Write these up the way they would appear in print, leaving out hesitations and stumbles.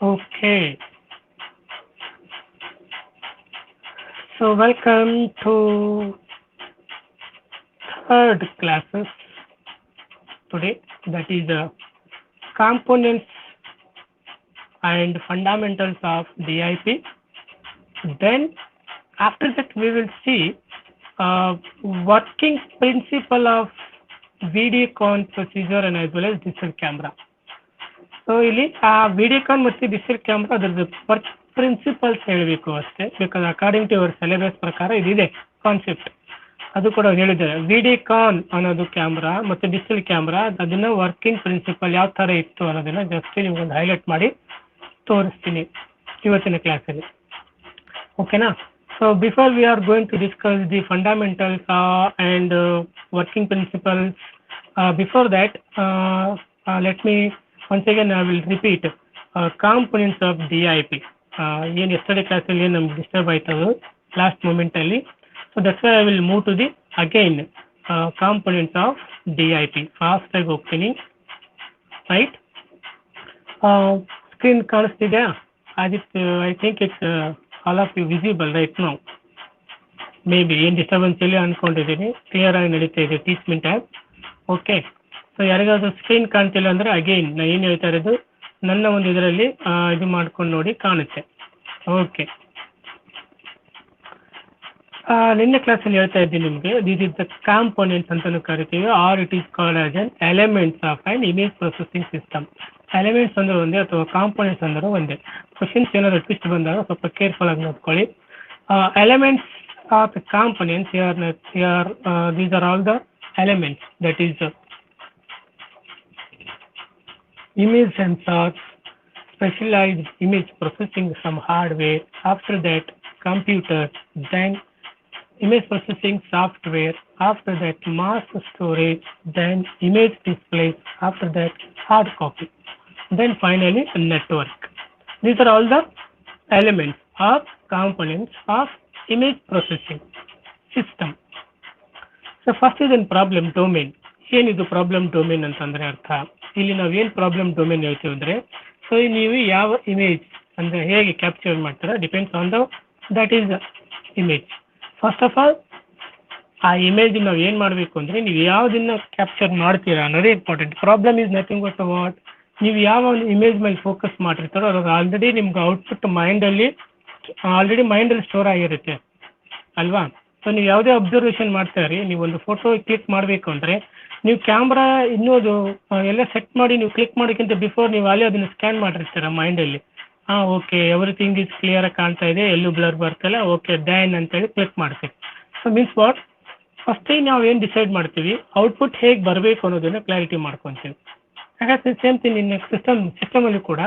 Okay, so welcome to third classes today, that is components and fundamentals of DIP. Then after that we will see working principle of VideoCon procedure and as well as digital camera. So ಇಲ್ಲಿ ಆ ವಿಡಿಯೋಕಾನ್ ಮತ್ತು digital camera ಅದ್ರದ್ದು work principles ಹೇಳಬೇಕು ಅಷ್ಟೇ, because according to your syllabus ಪ್ರಕಾರ ಇದಿದೆ concept. ಅದು ಕೂಡ ಹೇಳಿದ್ದಾರೆ. ವಿಡಿಯೋಕಾನ್ ಅನ್ನೋದು ಕ್ಯಾಮ್ರಾ ಮತ್ತು ಡಿಜಿಟಲ್ ಕ್ಯಾಮ್ರಾ ಅದನ್ನ ವರ್ಕಿಂಗ್ ಪ್ರಿನ್ಸಿಪಲ್ ಯಾವ ಥರ ಇತ್ತು ಅನ್ನೋದನ್ನ ಜಸ್ಟ್ ನಿಮ್ಗೊಂದು ಹೈಲೈಟ್ ಮಾಡಿ ತೋರಿಸ್ತೀನಿ ಇವತ್ತಿನ ಕ್ಲಾಸಲ್ಲಿ. ಓಕೆನಾ? So before we are going to discuss the fundamentals and working principles, before that let me once again I will repeat components of DIP. ಏನು yesterday ಕ್ಲಾಸಲ್ಲಿ ಏನು ನಮ್ಗೆ ಡಿಸ್ಟರ್ಬ್ ಆಯ್ತದು ಲಾಸ್ಟ್ ಮೂಮೆಂಟಲ್ಲಿ. So that's why I will move to the again components of DIP. ಫಾಸ್ಟಾಗಿ ಹೋಗ್ತೀನಿ. Right, screen ಕಾಣಿಸ್ತಿದೆಯಾ? I think it's all of you visible right now. Maybe ಏನು ಡಿಸ್ಟರ್ಬೆನ್ಸ್ ಇಲ್ಲ ಅಂದ್ಕೊಂಡಿದ್ದೀನಿ. ಕ್ಲಿಯರ್ ಆಗಿ ನಡೀತಾ ಇದೆ ಟೀಚ್ಮೆಂಟ್ ಆ್ಯಪ್. ಓಕೆ, ಸೊ ಯಾರಿಗಾದ್ರೂ ಸ್ಕ್ರೀನ್ ಕಾಣ್ತಿಲ್ಲ ಅಂದರೆ ಅಗೈನ್ ನಾನು ಏನು ಹೇಳ್ತಾ ಇರೋದು ನನ್ನ ಒಂದು ಇದರಲ್ಲಿ ಇದು ಮಾಡ್ಕೊಂಡು ನೋಡಿ ಕಾಣುತ್ತೆ. ಓಕೆ, ನಿನ್ನೆ ಕ್ಲಾಸಲ್ಲಿ ಹೇಳ್ತಾ ಇದ್ದೀನಿ ನಿಮಗೆ ದಿಸ್ ಇಸ್ ದ ಕಾಂಪೊನೆಂಟ್ಸ್ ಅಂತಲೂ ಕರಿತೀವಿ, or it is called as an elements of and image processing system. Elements ಅಂದ್ರೆ ಒಂದೇ ಅಥವಾ ಕಾಂಪೊನೆಂಟ್ಸ್ ಅಂದ್ರೆ ಒಂದೇ. ಕ್ವಶನ್ಸ್ ಏನಾದ್ರು ಟ್ವಿಸ್ಟ್ ಬಂದಾಗ ಸ್ವಲ್ಪ ಕೇರ್ಫುಲ್ ಆಗಿ ನೋಡ್ಕೊಳ್ಳಿ. Elements of components these are all the elements, that is image sensors, specialized image processing, some hardware, after that computer, then image processing software, after that mass storage, then image display, after that hard copy, then finally network. These are all the elements or components of image processing system. So first is in problem domain. ಏನಿದು problem domain ಅಂತಂದ್ರೆ ಅರ್ಥ? ಇಲ್ಲಿ ನಾವು ಏನು problem domain ಹೇಳ್ತೀವಿ ಅಂದರೆ, so ನೀವು ಯಾವ ಇಮೇಜ್ ಅಂದರೆ ಹೇಗೆ ಕ್ಯಾಪ್ಚರ್ ಮಾಡ್ತೀರಾ depends on that is image. First of all ಆ ಇಮೇಜ್ ನಾವು ಏನು ಮಾಡಬೇಕು ಅಂದರೆ ನೀವು ಯಾವುದನ್ನ ಕ್ಯಾಪ್ಚರ್ ಮಾಡ್ತೀರಾ ಅನ್ನೋದೇ important. Problem is nothing but what, ನೀವು ಯಾವ ಒಂದು ಇಮೇಜ್ ಮೇಲೆ ಫೋಕಸ್ ಮಾಡಿರ್ತಾರೋ ಅದು ಆಲ್ರೆಡಿ ನಿಮ್ಗೆ ಔಟ್ಪುಟ್ ಮೈಂಡಲ್ಲಿ ಸ್ಟೋರ್ ಆಗಿರುತ್ತೆ ಅಲ್ವಾ? ಸೊ ನೀವು ಯಾವುದೇ ಅಬ್ಸರ್ವೇಷನ್ ಮಾಡ್ತಾ ಇರಿ, ನೀವು ಒಂದು ಫೋಟೋ ಕ್ಲಿಕ್ ಮಾಡಬೇಕು ಅಂದರೆ ನೀವು ಕ್ಯಾಮ್ರಾ ಇನ್ನೂ ಅದು ಎಲ್ಲ ಸೆಟ್ ಮಾಡಿ ನೀವು ಕ್ಲಿಕ್ ಮಾಡೋಕ್ಕಿಂತ ಬಿಫೋರ್ ನೀವು ಅಲ್ಲಿ ಅದನ್ನು ಸ್ಕ್ಯಾನ್ ಮಾಡಿರ್ತೀರ ಮೈಂಡಲ್ಲಿ. ಓಕೆ ಎವ್ರಿಥಿಂಗ್ ಈಸ್ ಕ್ಲಿಯರಾಗಿ ಕಾಣ್ತಾ ಇದೆ, ಎಲ್ಲೂ ಬ್ಲರ್ ಬರ್ತಿಲ್ಲ, ಓಕೆ ಡೈನ್ ಅಂತೇಳಿ ಕ್ಲಿಕ್ ಮಾಡ್ತೀವಿ. ಸೊ ಮೀನ್ಸ್ ವಾಟ್, ಫಸ್ಟೇ ನಾವು ಏನು ಡಿಸೈಡ್ ಮಾಡ್ತೀವಿ ಔಟ್ಪುಟ್ ಹೇಗೆ ಬರಬೇಕು ಅನ್ನೋದನ್ನು ಕ್ಲಾರಿಟಿ ಮಾಡ್ಕೊತೀವಿ. ಹಾಗಾದ್ರೆ ಸೇಮ್ ಥಿಂಗ್ ಇನ್ನು ಸಿಸ್ಟಮಲ್ಲಿ ಕೂಡ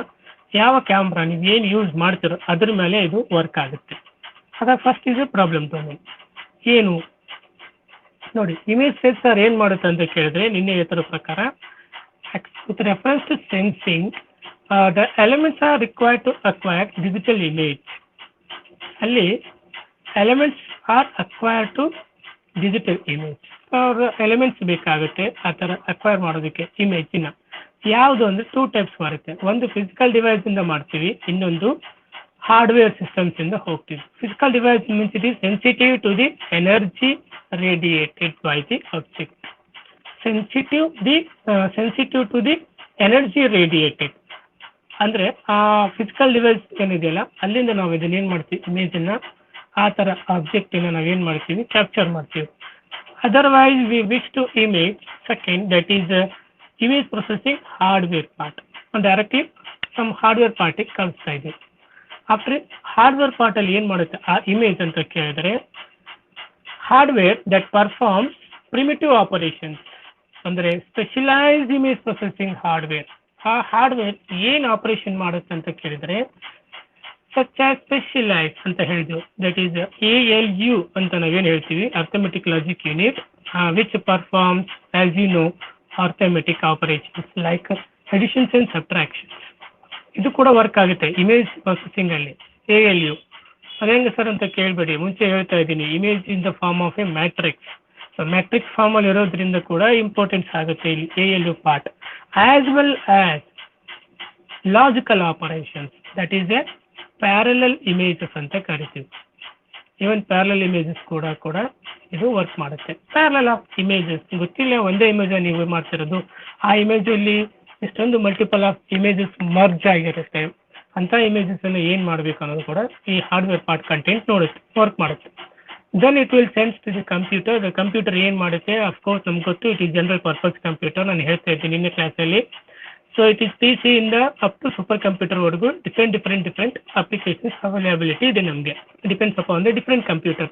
ಯಾವ ಕ್ಯಾಮ್ರಾ ನೀವು ಏನು ಯೂಸ್ ಮಾಡ್ತೀರೋ ಅದ್ರ ಮೇಲೆ ಇದು ವರ್ಕ್ ಆಗುತ್ತೆ. ಹಾಗಾಗಿ ಫಸ್ಟ್ ಇದು ಪ್ರಾಬ್ಲಮ್ ಡೊಮೇನ್. ಏನು ನೋಡಿ, ಇಮೇಜ್ ಸೆನ್ಸರ್ ಏನು ಮಾಡುತ್ತೆ ಅಂತ ಕೇಳಿದ್ರೆ ನಿನ್ನೆ ಹೇಳ್ತಿರೋ ಪ್ರಕಾರ with reference to sensing the elements are required to acquire digital image. ಅಲ್ಲಿ elements are acquired to digital image. ಅವ್ರ ಎಲಿಮೆಂಟ್ಸ್ ಬೇಕಾಗುತ್ತೆ ಆ ಥರ ಅಕ್ವೈರ್ ಮಾಡೋದಕ್ಕೆ ಇಮೇಜಿನ. ಯಾವುದು ಅಂದರೆ 2 ಟೈಪ್ಸ್ ಬರುತ್ತೆ. ಒಂದು ಫಿಸಿಕಲ್ ಡಿವೈಸಿಂದ ಮಾಡ್ತೀವಿ, ಇನ್ನೊಂದು ಹಾರ್ಡ್ವೇರ್ ಸಿಸ್ಟಮ್ಸ್ ಇಂದ ಹೋಗ್ತೀವಿ. Physical device means it is sensitive to the energy radiated by the object. Sensitive to the energy radiated ಅಂದ್ರೆ ಆ ಫಿಸಿಕಲ್ ಡಿವೈಸ್ ಏನಿದೆಯಲ್ಲ ಅಲ್ಲಿಂದ ನಾವು ಇದನ್ನ ಏನು ಮಾಡ್ತೀವಿ, ಇಮೇಜನ್ನು ಆ ಥರ ಆಬ್ಜೆಕ್ಟನ್ನು ನಾವು ಏನು ಮಾಡ್ತೀವಿ ಕ್ಯಾಪ್ಚರ್ ಮಾಡ್ತೀವಿ. Otherwise we wish to image second, that is image processing hardware part. Directly ನಮ್ಮ ಹಾರ್ಡ್ವೇರ್ ಪಾರ್ಟಿಗೆ ಕಳಿಸ್ತಾ ಇದೆ. ಆಫ್ಟರ್ ಹಾರ್ಡ್ವೇರ್ ಪಾರ್ಟಲ್ಲಿ ಏನು ಮಾಡುತ್ತೆ ಆ ಇಮೇಜ್ ಅಂತ ಕೇಳಿದ್ರೆ, hardware that performs primitive operations ಅಂದರೆ ಸ್ಪೆಷಲೈಸ್ಡ್ ಇಮೇಜ್ ಪ್ರೊಸೆಸಿಂಗ್ ಹಾರ್ಡ್ವೇರ್. ಆ ಹಾರ್ಡ್ವೇರ್ ಏನು ಆಪರೇಷನ್ ಮಾಡುತ್ತೆ ಅಂತ ಕೇಳಿದರೆ ಸಚ್ ಆಸ್ ಸ್ಪೆಷಲೈಸ್ ಅಂತ ಹೇಳಿದ್ವಿ, ದಟ್ ಈಸ್ ALU ಅಂತ ನಾವೇನು ಹೇಳ್ತೀವಿ, arithmetic logic unit, which performs as you know arithmetic operations like additions and subtractions. ಇದು ಕೂಡ ವರ್ಕ್ ಆಗುತ್ತೆ ಇಮೇಜ್ ಪ್ರೊಸೆಸಿಂಗಲ್ಲಿ ALU. ಅದೇಂಗೆ ಸರ್ ಅಂತ ಕೇಳಬೇಡಿ, ಮುಂಚೆ ಹೇಳ್ತಾ ಇದ್ದೀನಿ, image in the form of a matrix. So matrix ಫಾರ್ಮಲ್ಲಿ ಇರೋದ್ರಿಂದ ಕೂಡ ಇಂಪಾರ್ಟೆನ್ಸ್ ಆಗುತ್ತೆ ಇಲ್ಲಿ ALU part, as well as logical operations. That is a parallel images ಅಂತ ಕರಿತೀವಿ. ಈವನ್ ಪ್ಯಾರಲಲ್ ಇಮೇಜಸ್ ಕೂಡ ಇದು ವರ್ಕ್ ಮಾಡುತ್ತೆ. ಪ್ಯಾರಲಲ್ ಆಫ್ ಇಮೇಜಸ್ ಗೊತ್ತಿಲ್ಲ, ಒಂದೇ ಇಮೇಜ್ ನೀವು ಮಾಡ್ತಿರೋದು, ಆ ಇಮೇಜಲ್ಲಿ ಎಷ್ಟೊಂದು ಮಲ್ಟಿಪಲ್ ಆಫ್ ಇಮೇಜಸ್ ಮರ್ಜ್ ಆಗಿರುತ್ತೆ. ಅಂತ ಇಮೇಜಸ್ ಅನ್ನು ಏನ್ ಮಾಡಬೇಕು ಅನ್ನೋದು ಕೂಡ ಈ ಹಾರ್ಡ್ವೇರ್ ಪಾರ್ಟ್ ಕಂಟೆಂಟ್ ವರ್ಕ್ ಮಾಡುತ್ತೆ. Then it will sense to the computer. The computer ಏನ್ ಮಾಡುತ್ತೆ, ಅಫ್ಕೋರ್ಸ್ ನಮ್ಗೆ ಗೊತ್ತು, it is general purpose computer. ನಾನು ಹೇಳ್ತಾ ಇದ್ದೀನಿ ನಿನ್ನೆ ಕ್ಲಾಸಲ್ಲಿ. ಸೊ ಇಟ್ ಈಸ್ PC ಇಂದ ಅಪ್ ಟು ಸೂಪರ್ ಕಂಪ್ಯೂಟರ್ ವರೆಗೂ ಡಿಫ್ರೆಂಟ್ ಅಪ್ಲಿಕೇಶನ್ಸ್ ಅವೈಲಬಿಲಿಟಿ ಇದೆ ನಮಗೆ. Depends upon the different computer.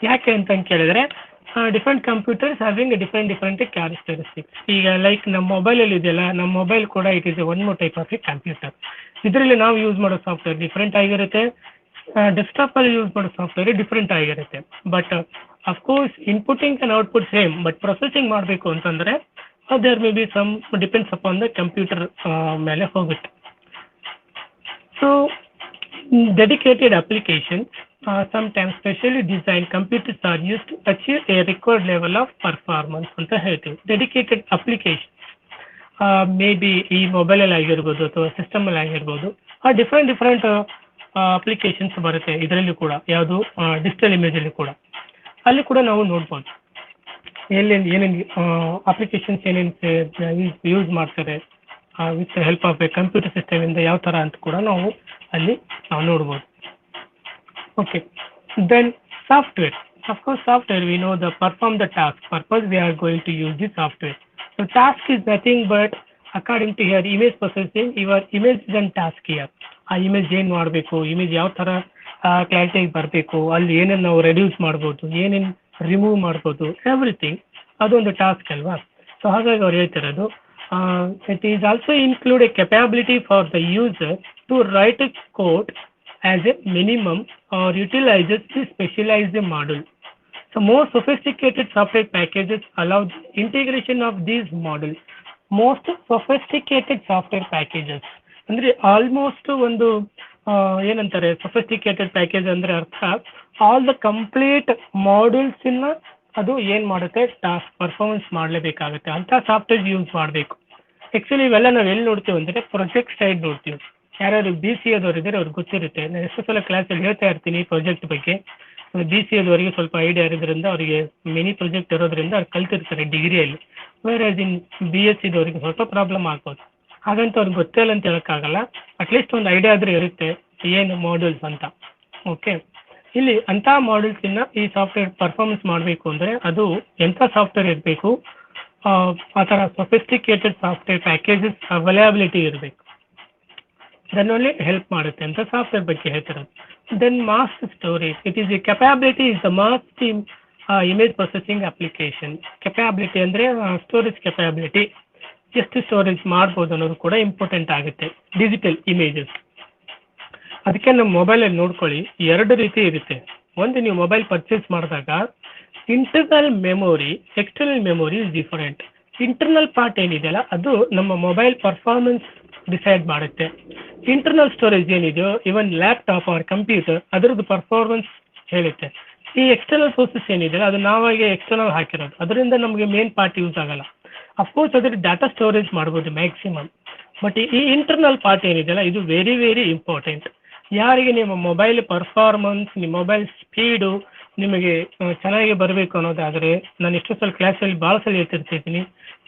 ಯಾಕೆ ಅಂತ ಕೇಳಿದ್ರೆ different computers having different characteristics. ಈಗ ಲೈಕ್ ನಮ್ಮ ಮೊಬೈಲಲ್ಲಿ ಇದೆಯಲ್ಲ, ನಮ್ಮ ಮೊಬೈಲ್ ಕೂಡ it is one more type of a computer. ಇದರಲ್ಲಿ ನಾವು ಯೂಸ್ ಮಾಡೋ ಸಾಫ್ಟ್ವೇರ್ ಡಿಫ್ರೆಂಟ್ ಆಗಿರುತ್ತೆ, ಡೆಸ್ಕ್ಟಾಪ್ ಅಲ್ಲಿ ಯೂಸ್ ಮಾಡೋ ಸಾಫ್ಟ್ವೇರ್ ಡಿಫ್ರೆಂಟ್ ಆಗಿರುತ್ತೆ. But of course inputting and output same, but processing ಮಾಡಬೇಕು ಅಂತಂದ್ರೆ there may be some depends upon the computer ಮೇಲೆ ಹೋಗುತ್ತೆ. So dedicated applications, sometimes specially designed computers are used to achieve a required level of performance ಅಂತ ಹೇಳ್ತೀವಿ. Dedicated application may be ಈ ಮೊಬೈಲಲ್ಲಿ ಆಗಿರ್ಬೋದು ಅಥವಾ ಸಿಸ್ಟಮಲ್ಲಿ ಆಗಿರ್ಬೋದು, ಆ ಡಿಫ್ರೆಂಟ್ ಅಪ್ಲಿಕೇಶನ್ಸ್ ಬರುತ್ತೆ ಇದರಲ್ಲಿ ಕೂಡ. ಯಾವುದು ಡಿಜಿಟಲ್ ಇಮೇಜಲ್ಲಿ ಕೂಡ, ಅಲ್ಲಿ ಕೂಡ ನಾವು ನೋಡ್ಬೋದು ಏನೇನು ಅಪ್ಲಿಕೇಶನ್ಸ್ ಏನೇನು ಯೂಸ್ ಮಾಡ್ತಾರೆ with help of a computer system ಇಂದ ಯಾವ ಥರ ಅಂತ ಕೂಡ ನಾವು ಅಲ್ಲಿ ನೋಡ್ಬೋದು. Okay, then software. Of course, software, we know the perform the task. Purpose, we are going to use the software. So task is nothing but according to your image processing, your image is a task here. ಆ image ಏನು ಮಾಡಬೇಕು, image ಯಾವ ಥರ ಕ್ಲಾರಿಟಿಗೆ ಬರಬೇಕು, ಅಲ್ಲಿ ಏನೇನು ನಾವು reduce ಮಾಡ್ಬೋದು, ಏನೇನು ರಿಮೂವ್ ಮಾಡ್ಬೋದು, ಎವ್ರಿಥಿಂಗ್ ಅದೊಂದು ಟಾಸ್ಕ್ ಅಲ್ವಾ. ಸೊ ಹಾಗಾಗಿ ಅವ್ರು ಹೇಳ್ತಿರೋದು it is also include a capability for the user to write a code as a minimum or utilizes the specialized module. So more sophisticated software packages allow the integration of these modules. Most sophisticated software packages ಅಂದ್ರೆ almost ಒಂದು ಏನಂತಾರೆ sophisticated package ಅಂದ್ರೆ ಅರ್ಥ all the complete modules ಇನ್ನ ಅದು ಏನ್ ಮಾಡುತ್ತೆ, task performance ಮಾಡಲೇಬೇಕಾಗುತ್ತೆ ಅಂತ ಸಾಫ್ಟ್ವೇರ್ ಯೂಸ್ ಮಾಡಬೇಕು. ಆಕ್ಚುಲಿ ಇವೆಲ್ಲ ನಾವು ಎಲ್ಲಿ ನೋಡ್ತೀವಿ ಅಂದ್ರೆ ಪ್ರೊಜೆಕ್ಟ್ ಸೈಡ್ ನೋಡ್ತೀವಿ. ಯಾರು BCA ದವ್ರು ಇದ್ದಾರೆ ಅವ್ರಿಗೆ ಗೊತ್ತಿರುತ್ತೆ. ನಾನು ಎಷ್ಟು ಸಲ ಕ್ಲಾಸಲ್ಲಿ ಹೇಳ್ತಾ ಇರ್ತೀನಿ ಪ್ರಾಜೆಕ್ಟ್ ಬಗ್ಗೆ. BCA ದವರಿಗೆ ಸ್ವಲ್ಪ ಐಡಿಯಾ ಇರೋದ್ರಿಂದ ಅವರಿಗೆ ಮಿನಿ ಪ್ರಾಜೆಕ್ಟ್ ಇರೋದ್ರಿಂದ ಅವ್ರು ಕಲ್ತಿರ್ತಾರೆ ಡಿಗ್ರಿಯಲ್ಲಿ. ವೇರ್ ಇನ್ BSc ದವರಿಗೆ ಸ್ವಲ್ಪ ಪ್ರಾಬ್ಲಮ್ ಆಗ್ಬೋದು. ಹಾಗಂತ ಅವ್ರಿಗೆ ಗೊತ್ತಿಲ್ಲ ಅಂತ ಹೇಳೋಕ್ಕಾಗಲ್ಲ. ಅಟ್ಲೀಸ್ಟ್ ಒಂದು ಐಡಿಯಾ ಆದರೂ ಇರುತ್ತೆ ಏನು ಮಾಡ್ಯೂಲ್ಸ್ ಅಂತ. ಓಕೆ, ಇಲ್ಲಿ ಅಂಥ ಮಾಡ್ಯೂಲ್ಸ್ ಇನ್ನ ಈ ಸಾಫ್ಟ್ವೇರ್ ಪರ್ಫಾರ್ಮೆನ್ಸ್ ಮಾಡಬೇಕು ಅಂದರೆ ಅದು ಎಂಥ ಸಾಫ್ಟ್ವೇರ್ ಇರಬೇಕು, ಆ ಥರ ಸೊಫಿಸ್ಟಿಕೇಟೆಡ್ ಸಾಫ್ಟ್ವೇರ್ ಪ್ಯಾಕೇಜಸ್ ಅವೈಲಬಿಲಿಟಿ ಇರಬೇಕು. then only help ಮಾಡುತ್ತೆ ಅಂತ ಸಾಫ್ಟ್ವೇರ್ ಬಗ್ಗೆ ಹೇಳ್ತಿರೋದು. then mass storage, it is a capability is the mass image processing application. capability ಅಂದ್ರೆ ಸ್ಟೋರೇಜ್ ಕೆಪಾಬಿಲಿಟಿ, ಎಷ್ಟು ಸ್ಟೋರೇಜ್ ಮಾಡ್ಬೋದು ಅನ್ನೋದು ಕೂಡ ಇಂಪಾರ್ಟೆಂಟ್ ಆಗುತ್ತೆ ಡಿಜಿಟಲ್ ಇಮೇಜಸ್. ಅದಕ್ಕೆ ನಮ್ಮ ಮೊಬೈಲಲ್ಲಿ ನೋಡ್ಕೊಳ್ಳಿ, ಎರಡು ರೀತಿ ಇರುತ್ತೆ. ಒಂದು, ನೀವು ಮೊಬೈಲ್ ಪರ್ಚೇಸ್ ಮಾಡಿದಾಗ internal memory, external memory is different. Internal part ಏನಿದೆಯಲ್ಲ ಅದು ನಮ್ಮ ಮೊಬೈಲ್ ಪರ್ಫಾರ್ಮೆನ್ಸ್ ಡಿಸೈಡ್ ಮಾಡುತ್ತೆ. ಇಂಟರ್ನಲ್ ಸ್ಟೋರೇಜ್ ಏನಿದೆಯೋ ಇವನ್ ಲ್ಯಾಪ್ಟಾಪ್ ಆರ್ ಕಂಪ್ಯೂಟರ್ ಅದರದ್ದು ಪರ್ಫಾರ್ಮೆನ್ಸ್ ಹೇಳುತ್ತೆ. ಈ ಎಕ್ಸ್ಟರ್ನಲ್ ಸೋರ್ಸಸ್ ಏನಿದೆಯಲ್ಲ ಅದು ನಾವಾಗೆ ಎಕ್ಸ್ಟರ್ನಲ್ ಹಾಕಿರೋದು, ಅದರಿಂದ ನಮಗೆ ಮೇನ್ ಪಾರ್ಟ್ ಯೂಸ್ ಆಗಲ್ಲ. ಅಫ್ಕೋರ್ಸ್ ಅದ್ರ ಡಾಟಾ ಸ್ಟೋರೇಜ್ ಮಾಡ್ಬೋದು ಮ್ಯಾಕ್ಸಿಮಮ್, ಬಟ್ ಈ ಇಂಟರ್ನಲ್ ಪಾರ್ಟ್ ಏನಿದೆಯಲ್ಲ ಇದು ವೆರಿ ವೆರಿ ಇಂಪಾರ್ಟೆಂಟ್. ಯಾರಿಗೆ ನಿಮ್ಮ ಮೊಬೈಲ್ ಪರ್ಫಾರ್ಮೆನ್ಸ್, ನಿಮ್ಮ ಮೊಬೈಲ್ ಸ್ಪೀಡು ನಿಮಗೆ ಚೆನ್ನಾಗಿ ಬರಬೇಕು ಅನ್ನೋದಾದರೆ, ನಾನು ಎಷ್ಟೋ ಸಲ ಕ್ಲಾಸಲ್ಲಿ ಭಾಳ ಸಲ ಹೇಳ್ತಿರ್ತೀನಿ,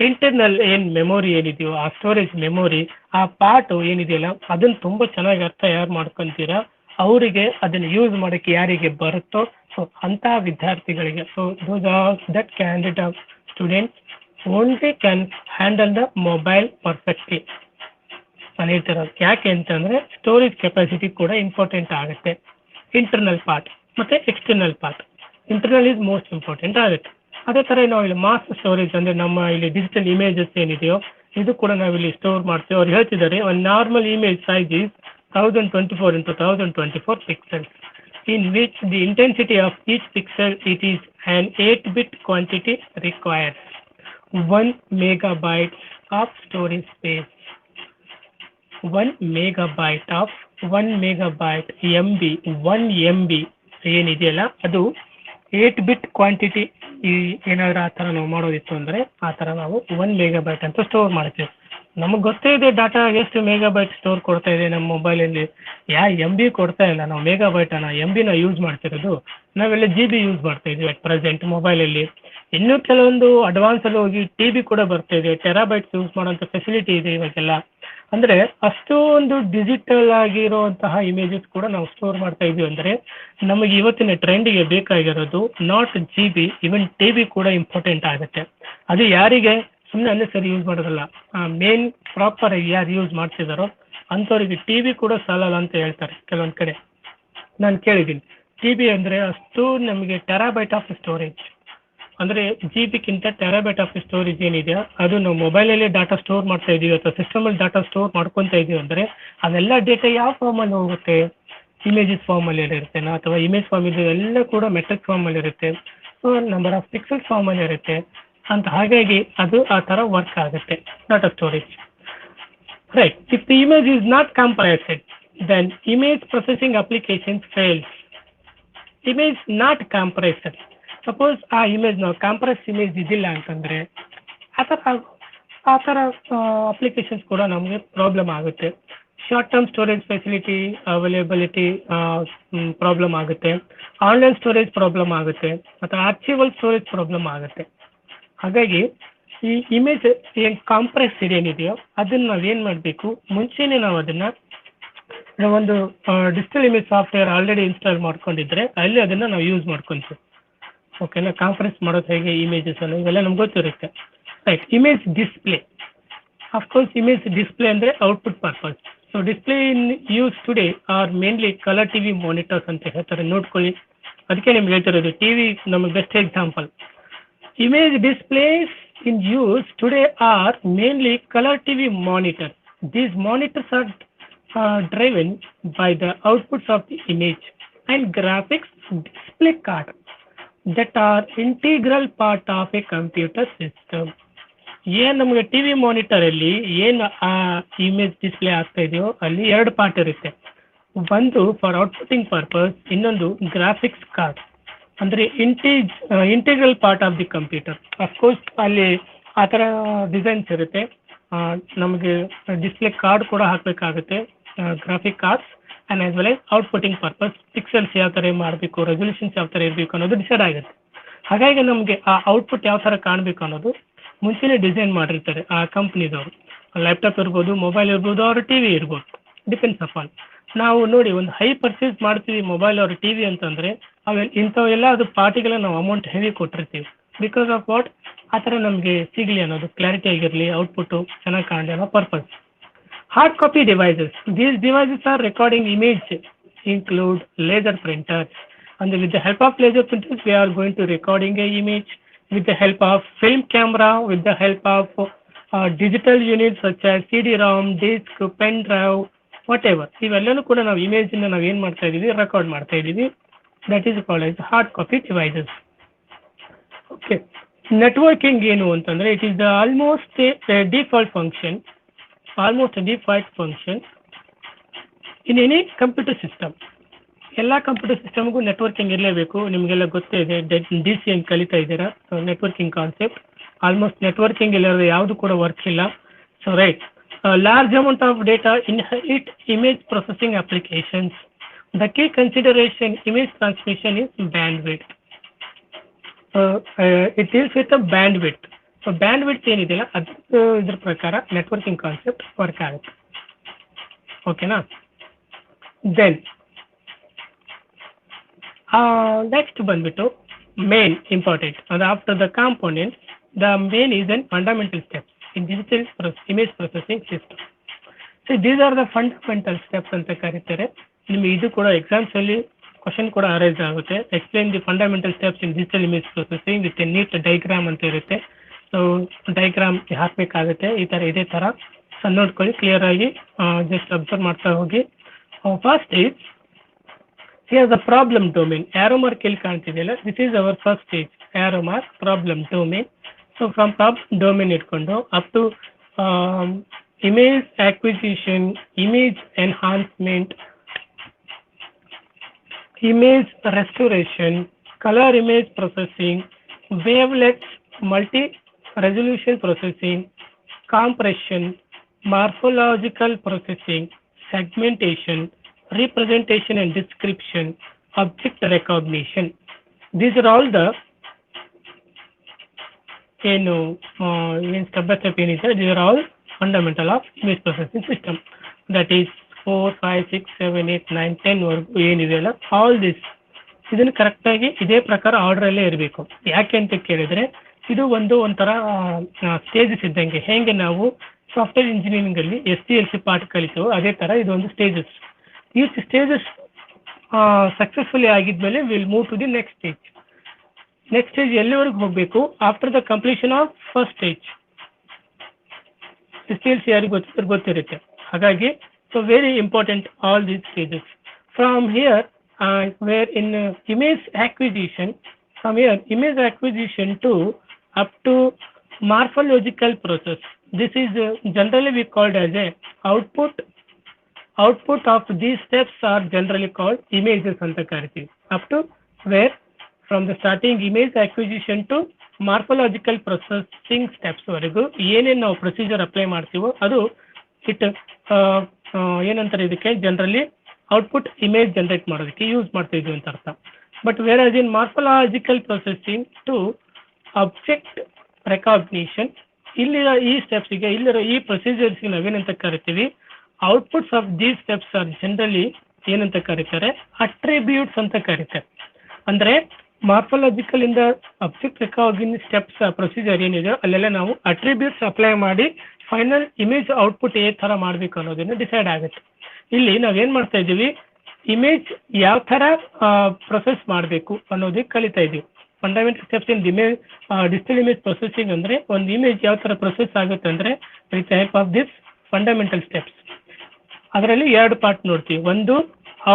ಇಂಟರ್ನಲ್ ಏನು ಮೆಮೊರಿ ಏನಿದೆಯೋ ಆ ಸ್ಟೋರೇಜ್ ಮೆಮೊರಿ, ಆ ಪಾರ್ಟು ಏನಿದೆಯಲ್ಲ ಅದನ್ನು ತುಂಬ ಚೆನ್ನಾಗಿ ಅರ್ಥ ಯಾರು ಮಾಡ್ಕೊತೀರಾ ಅವರಿಗೆ ಅದನ್ನು ಯೂಸ್ ಮಾಡೋಕ್ಕೆ ಯಾರಿಗೆ ಬರುತ್ತೋ ಸೊ ಅಂಥ ವಿದ್ಯಾರ್ಥಿಗಳಿಗೆ, so those are that candidate of students only can handle the mobile perfectly ನಾನು ಹೇಳ್ತಿರೋದು. ಯಾಕೆ ಅಂತಂದರೆ ಸ್ಟೋರೇಜ್ ಕೆಪಾಸಿಟಿ ಕೂಡ ಇಂಪಾರ್ಟೆಂಟ್ ಆಗುತ್ತೆ. ಇಂಟರ್ನಲ್ ಪಾರ್ಟ್ ಮತ್ತು external part, internal is most important ಆಗುತ್ತೆ. ಅದೇ ಥರ ನಾವು ಇಲ್ಲಿ ಮಾಸ್ ಸ್ಟೋರೇಜ್ ಅಂದರೆ ನಮ್ಮ ಇಲ್ಲಿ ಡಿಜಿಟಲ್ ಇಮೇಜಸ್ ಏನಿದೆಯೋ ಇದು ಕೂಡ ನಾವಿಲ್ಲಿ ಸ್ಟೋರ್ ಮಾಡ್ತೀವಿ. ಅವ್ರು ಹೇಳ್ತಿದ್ದಾರೆ ಒಂದು normal image size is 1024 into 1024 pixels, in which the intensity of each pixel it is an 8-bit quantity requires 1 megabyte of storage space. 1 megabyte of 1 megabyte MB 1 MB ಏನಿದೆಯಲ್ಲ ಅದು 8-bit ಕ್ವಾಂಟಿಟಿ. ಈ ಏನಾದರೂ ಆ ಥರ ನಾವು ಮಾಡೋದಿತ್ತು ಅಂದರೆ ಆ ಥರ ನಾವು 1 megabyte ಅಂತ ಸ್ಟೋರ್ ಮಾಡ್ತೀವಿ. ನಮಗೆ ಗೊತ್ತೇ ಇದೆ ಡಾಟಾ ಎಷ್ಟು ಮೆಗಾಬೈಟ್ ಸ್ಟೋರ್ ಕೊಡ್ತಾ ಇದೆ ನಮ್ಮ ಮೊಬೈಲಲ್ಲಿ. ಎಮ್ ಬಿ ಕೊಡ್ತಾ ಇಲ್ಲ, ನಾವು ಮೆಗಾಬೈಟನ್ನು ಎಮ್ ಬಿನ ಯೂಸ್ ಮಾಡ್ತಿರೋದು. ನಾವೆಲ್ಲ ಜಿ ಬಿ ಯೂಸ್ ಮಾಡ್ತಾ ಇದ್ವಿ ಅಟ್ ಪ್ರೆಸೆಂಟ್ ಮೊಬೈಲಲ್ಲಿ. ಇನ್ನೂ ಕೆಲವೊಂದು ಅಡ್ವಾನ್ಸಲ್ಲಿ ಹೋಗಿ ಟಿ ಬಿ ಕೂಡ ಬರ್ತಾ ಇದೆ, ಟೆರಾಬೈಟ್ಸ್ ಯೂಸ್ ಮಾಡೋಂಥ ಫೆಸಿಲಿಟಿ ಇದೆ ಇವಾಗೆಲ್ಲ. ಅಂದರೆ ಅಷ್ಟೊಂದು ಡಿಜಿಟಲ್ ಆಗಿರುವಂತಹ ಇಮೇಜಸ್ ಕೂಡ ನಾವು ಸ್ಟೋರ್ ಮಾಡ್ತಾ ಇದ್ದೀವಿ. ಅಂದರೆ ನಮಗೆ ಇವತ್ತಿನ ಟ್ರೆಂಡಿಗೆ ಬೇಕಾಗಿರೋದು not G B, even T B ಕೂಡ ಇಂಪಾರ್ಟೆಂಟ್ ಆಗುತ್ತೆ. ಅದು ಯಾರಿಗೆ ಸುಮ್ಮನೆ ಅನ್ನೆಸರಿ ಯೂಸ್ ಮಾಡೋದಲ್ಲ, ಮೇನ್ ಪ್ರಾಪರ್ ಯಾರು ಯೂಸ್ ಮಾಡ್ತಿದ್ದಾರೋ ಅಂಥವ್ರಿಗೆ ಟಿ ಬಿ ಕೂಡ ಸಾಲಲ್ಲ ಅಂತ ಹೇಳ್ತಾರೆ ಕೆಲವೊಂದು ಕಡೆ. ನಾನು ಕೇಳಿದ್ದೀನಿ ಟಿ ಬಿ ಅಂದರೆ ಅಷ್ಟು ನಮಗೆ ಟೆರಾಬೈಟ್ ಆಫ್ ಸ್ಟೋರೇಜ್, ಅಂದರೆ ಜಿ ಬಿಗಿಂತ ಟೆರಾಬೈಟ್ ಆಫ್ ಸ್ಟೋರೇಜ್ ಏನಿದೆಯೋ ಅದು ನಾವು ಮೊಬೈಲಲ್ಲಿ ಡಾಟಾ ಸ್ಟೋರ್ ಮಾಡ್ತಾ ಇದ್ದೀವಿ ಅಥವಾ ಸಿಸ್ಟಮಲ್ಲಿ ಡಾಟಾ ಸ್ಟೋರ್ ಮಾಡ್ಕೊತಾ ಇದ್ದೀವಿ. ಅಂದರೆ ಅವೆಲ್ಲ ಡೇಟಾ ಯಾವ ಫಾರ್ಮಲ್ಲಿ ಹೋಗುತ್ತೆ? ಇಮೇಜಸ್ ಫಾರ್ಮಲ್ಲಿ ಇರುತ್ತೇನೋ ಅಥವಾ ಇಮೇಜ್ ಫಾರ್ಮ್ ಇದು ಎಲ್ಲ ಕೂಡ ಮೆಟ್ರಿಕ್ ಫಾರ್ಮಲ್ಲಿ ಇರುತ್ತೆ, ನಂಬರ್ ಆಫ್ ಪಿಕ್ಸೆಲ್ ಫಾರ್ಮಲ್ಲಿ ಇರುತ್ತೆ ಅಂತ. ಹಾಗಾಗಿ ಅದು ಆ ಥರ ವರ್ಕ್ ಆಗುತ್ತೆ data storage. Right. If the image is not compressed then image processing applications fails. Image not compressed, suppose ಆ ಇಮೇಜ್ ನಾವು ಕಾಂಪ್ರೆಸ್ ಇಮೇಜ್ ಇದಿಲ್ಲ ಅಂತಂದರೆ ಆ ಥರ ಅಪ್ಲಿಕೇಶನ್ಸ್ ಕೂಡ ನಮಗೆ ಪ್ರಾಬ್ಲಮ್ ಆಗುತ್ತೆ. Short term storage facility availability problem ಆಗುತ್ತೆ, ಆನ್ಲೈನ್ ಸ್ಟೋರೇಜ್ ಪ್ರಾಬ್ಲಮ್ ಆಗುತ್ತೆ, ಮತ್ತು ಆರ್ಚಿವಲ್ ಸ್ಟೋರೇಜ್ ಪ್ರಾಬ್ಲಮ್ ಆಗುತ್ತೆ. ಹಾಗಾಗಿ ಈ ಇಮೇಜ್ ಏನು ಕಾಂಪ್ರೆಸ್ ಏನಿದೆಯೋ ಅದನ್ನು ನಾವೇನು ಮಾಡಬೇಕು, ಮುಂಚೆನೇ ನಾವು ಅದನ್ನು ಒಂದು digital image software already install ಮಾಡ್ಕೊಂಡಿದ್ರೆ ಅಲ್ಲಿ ಅದನ್ನು ನಾವು ಯೂಸ್ ಮಾಡ್ಕೊತೀವಿ. ಓಕೆನಾ? ಕಾಂಪ್ರೆಸ್ ಮಾಡೋದು ಹೇಗೆ ಇಮೇಜಸ್ ಅನ್ನು ಇವೆಲ್ಲ ನಮ್ಗೆ ಗೊತ್ತಿರುತ್ತೆ. Right. Image display, of course image display ಅಂದರೆ output purpose. So display in use today are mainly colour T V monitors ಅಂತ ಹೇಳ್ತಾರೆ, ನೋಡ್ಕೊಳ್ಳಿ. ಅದಕ್ಕೆ ನಿಮ್ಗೆ ಹೇಳ್ತಿರೋದು ಟಿ ವಿ ನಮಗೆ best example. Image displays in use today are mainly color TV monitors. These monitors are driven by the outputs of the image and graphics display card that are integral part of a computer system. ಏನು ನಮಗೆ T V ಮಾನಿಟರಲ್ಲಿ ಏನು ಆ image display ಆಗ್ತಾ ಇದೆಯೋ ಅಲ್ಲಿ ಎರಡು part ಇರುತ್ತೆ. ಒಂದು ಫಾರ್ ಔಟ್ಪುಟ್ಟಿಂಗ್ ಪರ್ಪಸ್, ಇನ್ನೊಂದು ಗ್ರಾಫಿಕ್ಸ್ ಕಾರ್ಡ್, ಅಂದರೆ integral part of the computer. Of course ಅಲ್ಲಿ ಆ ಥರ ಡಿಸೈನ್ಸ್ ಇರುತ್ತೆ. ನಮಗೆ ಡಿಸ್ಪ್ಲೇ ಕಾರ್ಡ್ ಕೂಡ ಹಾಕಬೇಕಾಗುತ್ತೆ, graphic cards, and as well outputting purpose pixels ಯಾವ ಥರ ಮಾಡಬೇಕು, ರೆಸೊಲ್ಯೂಷನ್ಸ್ ಯಾವ ಥರ ಇರಬೇಕು ಅನ್ನೋದು ಡಿಸೈಡ್ ಆಗುತ್ತೆ. ಹಾಗಾಗಿ ನಮಗೆ ಆ ಔಟ್ಪುಟ್ ಯಾವ ಥರ ಕಾಣಬೇಕು ಅನ್ನೋದು ಮುಂಚೆನೇ ಡಿಸೈನ್ ಮಾಡಿರ್ತಾರೆ ಆ ಕಂಪ್ನಿದವರು. ಲ್ಯಾಪ್ಟಾಪ್ ಇರ್ಬೋದು, ಮೊಬೈಲ್ ಇರ್ಬೋದು, ಅವ್ರ ಟಿ ವಿ ಇರ್ಬೋದು, ಡಿಪೆಂಡ್ಸ್ ಅಪಾನ್. ನಾವು ನೋಡಿ ಒಂದು ಹೈ ಪರ್ಚೇಸ್ ಮಾಡ್ತೀವಿ ಮೊಬೈಲ್ ಅವ್ರ ಟಿ ವಿ ಅಂತಂದರೆ ಇಂಥವೆಲ್ಲ ಅದು ಪಾರ್ಟಿಗೆಲ್ಲ ನಾವು ಅಮೌಂಟ್ ಹೆವಿ ಕೊಟ್ಟಿರ್ತೀವಿ. Because of what? ಆ ಥರ ನಮಗೆ ಸಿಗಲಿ ಅನ್ನೋದು, ಕ್ಲಾರಿಟಿ ಆಗಿರಲಿ, ಔಟ್ಪುಟ್ಟು ಚೆನ್ನಾಗಿ ಕಾಣಲಿ ಅನ್ನೋ purpose. Hard copy devices, these devices are recording image include laser printers, and with the help of laser printers we are going to recording a image, with the help of film camera, with the help of digital units such as CD-ROM, disk, pen drive, whatever. ಇವೆಲ್ಲನೂ ಕೂಡ ನಾವು ಇಮೇಜನ್ನು ನಾವು ಏನು ಮಾಡ್ತಾ ಇದ್ದೀವಿ, record ಮಾಡ್ತಾ ಇದ್ದೀವಿ. That is called as hard copy devices. Okay. Networking ಏನು ಅಂತಂದರೆ it is the almost default function in any computer system. ಎಲ್ಲ ಕಂಪ್ಯೂಟರ್ ಸಿಸ್ಟಮ್ಗೂ ನೆಟ್ವರ್ಕಿಂಗ್ ಇರಲೇಬೇಕು. ನಿಮಗೆಲ್ಲ ಗೊತ್ತೇ ಇದೆ, DC ಅಂತ ಕಲಿತಾ ಇದ್ದೀರಾ, ನೆಟ್ವರ್ಕಿಂಗ್ ಕಾನ್ಸೆಪ್ಟ್. ಆಲ್ಮೋಸ್ಟ್ ನೆಟ್ವರ್ಕಿಂಗ್ ಇಲ್ಲದೆ ಯಾವುದು ಕೂಡ ವರ್ಕ್ ಇಲ್ಲ. So right, large amount of data inherit image processing applications. The key consideration image transmission is bandwidth. It deals with the bandwidth. So bandwidth ಏನಿದೆಯಲ್ಲ ಅದು ಇದ್ರ ಪ್ರಕಾರ ನೆಟ್ವರ್ಕಿಂಗ್ ಕಾನ್ಸೆಪ್ಟ್ ವರ್ಕ್ ಆಗುತ್ತೆ. ಓಕೆನಾ? ದೆನ್ ನೆಕ್ಸ್ಟ್ ಬಂದ್ಬಿಟ್ಟು ಮೇನ್ ಇಂಪಾರ್ಟೆಂಟ್. ಅದು after the component, the main is an fundamental steps in digital image processing system. So these are the fundamental steps ಅಂತ ಕರೀತಾರೆ. ನಿಮಗೆ ಇದು ಕೂಡ ಎಕ್ಸಾಮ್ಸ್ ಅಲ್ಲಿ ಕ್ವಶನ್ ಕೂಡ ಅರೈಸ್ ಆಗುತ್ತೆ. Explain the fundamental steps in digital image processing with a neat diagram ಅಂತ ಇರುತ್ತೆ. ಸೊ ಡೈಗ್ರಾಮ್ ಹಾಕಬೇಕಾಗುತ್ತೆ ಇದೇ ಥರ. ಸೊ ನೋಡ್ಕೊಳ್ಳಿ ಕ್ಲಿಯರ್ ಆಗಿ, ಜಸ್ಟ್ ಅಬ್ಸರ್ವ್ ಮಾಡ್ತಾ ಹೋಗಿ. First is here the problem domain. Arrow mark ಎಲ್ಲಿ ಕಾಣ್ತಿದೆಯಲ್ಲ, this is our first stage, arrow mark problem domain. So from problem domain itkondo up to image acquisition, image enhancement, image restoration, color image processing, wavelets, multi resolution processing, compression, morphological processing, segmentation, representation and description, object recognition. These are all the step by step ಏನಿದೆ, these are all fundamental of image processing system. That is 4, 5, 6, 7, 8, 9, 10 ವರೆಗೂ ಏನಿದೆಯಲ್ಲ all this ಇದನ್ನು ಕರೆಕ್ಟಾಗಿ ಇದೇ ಪ್ರಕಾರ ಆರ್ಡರಲ್ಲೇ ಇರಬೇಕು. ಯಾಕೆ ಅಂತ ಕೇಳಿದ್ರೆ ಇದು ಒಂಥರ ಸ್ಟೇಜಸ್ ಇದ್ದಂಗೆ. ಹೇಗೆ ನಾವು ಸಾಫ್ಟ್ವೇರ್ ಇಂಜಿನಿಯರಿಂಗ್ ಅಲ್ಲಿ SDLC ಪಾರ್ಟ್ ಕಲಿತೀವೋ ಅದೇ ತರ ಇದೊಂದು ಸ್ಟೇಜಸ್. ಈ ಸ್ಟೇಜಸ್ ಸಕ್ಸಸ್ಫುಲಿ ಆಗಿದ್ಮೇಲೆ will move to the next stage. Next stage ಎಲ್ಲಿವರೆಗೂ ಹೋಗಬೇಕು? After the completion of first stage. SDLC ಯಾರಿಗೆ ಗೊತ್ತಿರುತ್ತೆ. ಹಾಗಾಗಿ so very important all these stages. From here where in image acquisition, from here image acquisition to up to morphological process. This is generally we called as a output. Output of these steps are generally called images anta kariತೀವಿ. Up to where from the starting image acquisition to morphological processing steps ವರೆಗೂ ಏನೇನು ನಾವು procedure apply ಮಾಡ್ತೀವೋ ಅದು it ಏನಂತಾರೆ ಇದಕ್ಕೆ generally output image generate ಮಾಡೋದಕ್ಕೆ use ಮಾಡ್ತಾ ಇದ್ವಿ ಅಂತ ಅರ್ಥ. But where as in morphological processing to object recognition, ಇಲ್ಲಿರೋ ಈ ಸ್ಟೆಪ್ಸ್ಗೆ ಇಲ್ಲಿರೋ ಈ ಪ್ರೊಸೀಜರ್ಸ್ಗೆ ನಾವೇನಂತ ಕರಿತೀವಿ? Outputs of these steps are generally ಏನಂತ ಕರೀತಾರೆ? ಅಟ್ರಿಬ್ಯೂಟ್ಸ್ ಅಂತ ಕರೀತಾರೆ. ಅಂದ್ರೆ ಮಾರ್ಫಾಲಜಿಕಲ್ ಇಂದ ಆಬ್ಜೆಕ್ಟ್ ರೆಕಾಗ್ನಿಷನ್ ಸ್ಟೆಪ್ಸ್ ಪ್ರೊಸೀಜರ್ ಏನಿದೆ ಅಲ್ಲೆಲ್ಲ ನಾವು ಅಟ್ರಿಬ್ಯೂಟ್ಸ್ ಅಪ್ಲೈ ಮಾಡಿ ಫೈನಲ್ ಇಮೇಜ್ ಔಟ್ಪುಟ್ ಯಾವ ತರ ಮಾಡಬೇಕು ಅನ್ನೋದನ್ನ ಡಿಸೈಡ್ ಆಗುತ್ತೆ. ಇಲ್ಲಿ ನಾವೇನ್ ಮಾಡ್ತಾ ಇದೀವಿ? ಇಮೇಜ್ ಯಾವ ತರ ಪ್ರೊಸೆಸ್ ಮಾಡಬೇಕು ಅನ್ನೋದಕ್ಕೆ ಕಲಿತಾ ಇದೀವಿ. Fundamental steps in digital image processing ಅಂದ್ರೆ ಒಂದು ಇಮೇಜ್ ಯಾವ ತರ ಪ್ರೊಸೆಸ್ ಆಗುತ್ತೆ ಅಂದ್ರೆ with help of this fundamental steps. ಅದರಲ್ಲಿ ಎರಡು ಪಾರ್ಟ್ ನೋಡ್ತೀವಿ. ಒಂದು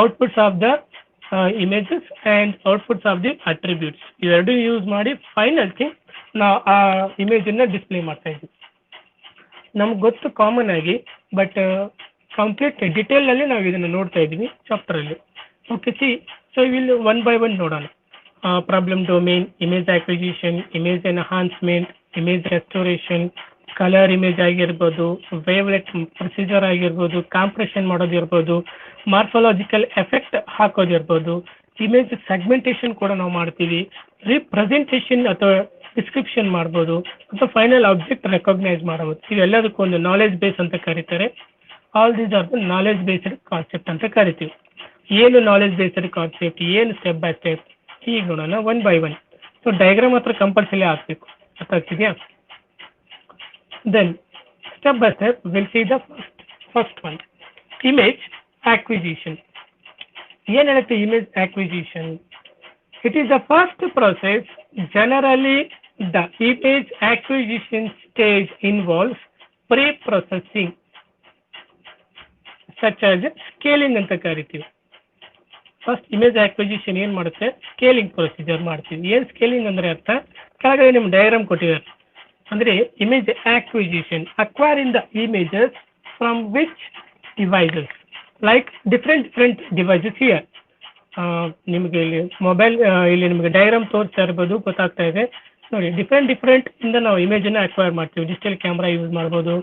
outputs of the images and outputs of the attributes. ಇವೆರಡು ಯೂಸ್ ಮಾಡಿ ಫೈನಲ್ ಥಿಂಗ್ ನಾವು ಆ ಇಮೇಜ್ ಅನ್ನ ಡಿಸ್ಪ್ಲೇ ಮಾಡ್ತಾ ಇದೀವಿ. ನಮ್ಗೆ ಗೊತ್ತು ಕಾಮನ್ ಆಗಿ, ಬಟ್ ಕಂಪ್ಲೀಟ್ ಡಿಟೇಲ್ ಅಲ್ಲಿ ನಾವು ಇದನ್ನ ನೋಡ್ತಾ ಇದೀವಿ ಚಾಪ್ಟರ್ ಅಲ್ಲಿ. ಓಕೆ, ಸೊ ಇಲ್ಲಿ ಒನ್ ಬೈ ಒನ್ ನೋಡೋಣ. Problem domain, image acquisition, image enhancement, image restoration, colour image ಆಗಿರ್ಬೋದು, ವೇವ್ಲೆಟ್ ಪ್ರೊಸೀಜರ್ ಆಗಿರ್ಬೋದು, ಕಾಂಪ್ರೆಷನ್ ಮಾಡೋದಿರ್ಬೋದು, ಮಾರ್ಫಾಲಜಿಕಲ್ ಎಫೆಕ್ಟ್ ಹಾಕೋದಿರ್ಬೋದು, ಇಮೇಜ್ ಸೆಗ್ಮೆಂಟೇಷನ್ ಕೂಡ ನಾವು ಮಾಡ್ತೀವಿ, ರಿಪ್ರೆಸೆಂಟೇಷನ್ ಅಥವಾ ಡಿಸ್ಕ್ರಿಪ್ಷನ್ ಮಾಡ್ಬೋದು, ಅಥವಾ ಫೈನಲ್ ಆಬ್ಜೆಕ್ಟ್ ರೆಕಾಗ್ನೈಸ್ ಮಾಡಬಹುದು. ಇವೆಲ್ಲದಕ್ಕೂ ಒಂದು ನಾಲೆಜ್ ಬೇಸ್ ಅಂತ ಕರೀತಾರೆ. All these are the knowledge based concept ಅಂತ ಕರಿತೀವಿ. ಏನು ನಾಲೆಜ್ ಬೇಸ್ಡ್ ಕಾನ್ಸೆಪ್ಟ್, ಏನು ಸ್ಟೆಪ್ ಬೈ ಸ್ಟೆಪ್, ಈಗ ನೋಡೋಣ one by one. So diagram ಹತ್ರ ಕಂಪಲ್ಸರಿ ಆಗ್ಬೇಕು, ಅರ್ಥ ಆಗ್ತಿದೆಯಾ? Then step by step will see the first one, image acquisition. ಏನು ಹೇಳುತ್ತೆ image acquisition? It is the first process. Generally, the image acquisition stage involves pre-processing, such as scaling ಅಂತ ಕರಿತೀವಿ. First image acquisition ಏನ್ ಮಾಡುತ್ತೆ? Scaling procedure ಮಾಡ್ತೀವಿ. ಏನ್ scaling ಅಂದ್ರೆ ಅರ್ಥ? ಕೆಳಗಡೆ ನಿಮ್ ಡಯಾಗ್ರಾಮ್ ಕೊಟ್ಟಿದ್ದಾರೆ. ಅಂದ್ರೆ image acquisition, acquiring the images from which devices, like different devices here. ನಿಮಗೆ ಇಲ್ಲಿ ಮೊಬೈಲ್ ಇಲ್ಲಿ ನಿಮಗೆ ಡಯಾಗ್ರಾಮ್ ತೋರಿಸ್ತಾ ಇರ್ಬೋದು, ಗೊತ್ತಾಗ್ತಾ ಇದೆ ನೋಡಿ. ಡಿಫ್ರೆಂಟ್ ಇಂದ ನಾವು ಇಮೇಜ್ ಅನ್ನ ಅಕ್ವೈರ್ ಮಾಡ್ತೀವಿ. ಡಿಜಿಟಲ್ ಕ್ಯಾಮ್ರಾ ಯೂಸ್ ಮಾಡ್ಬೋದು.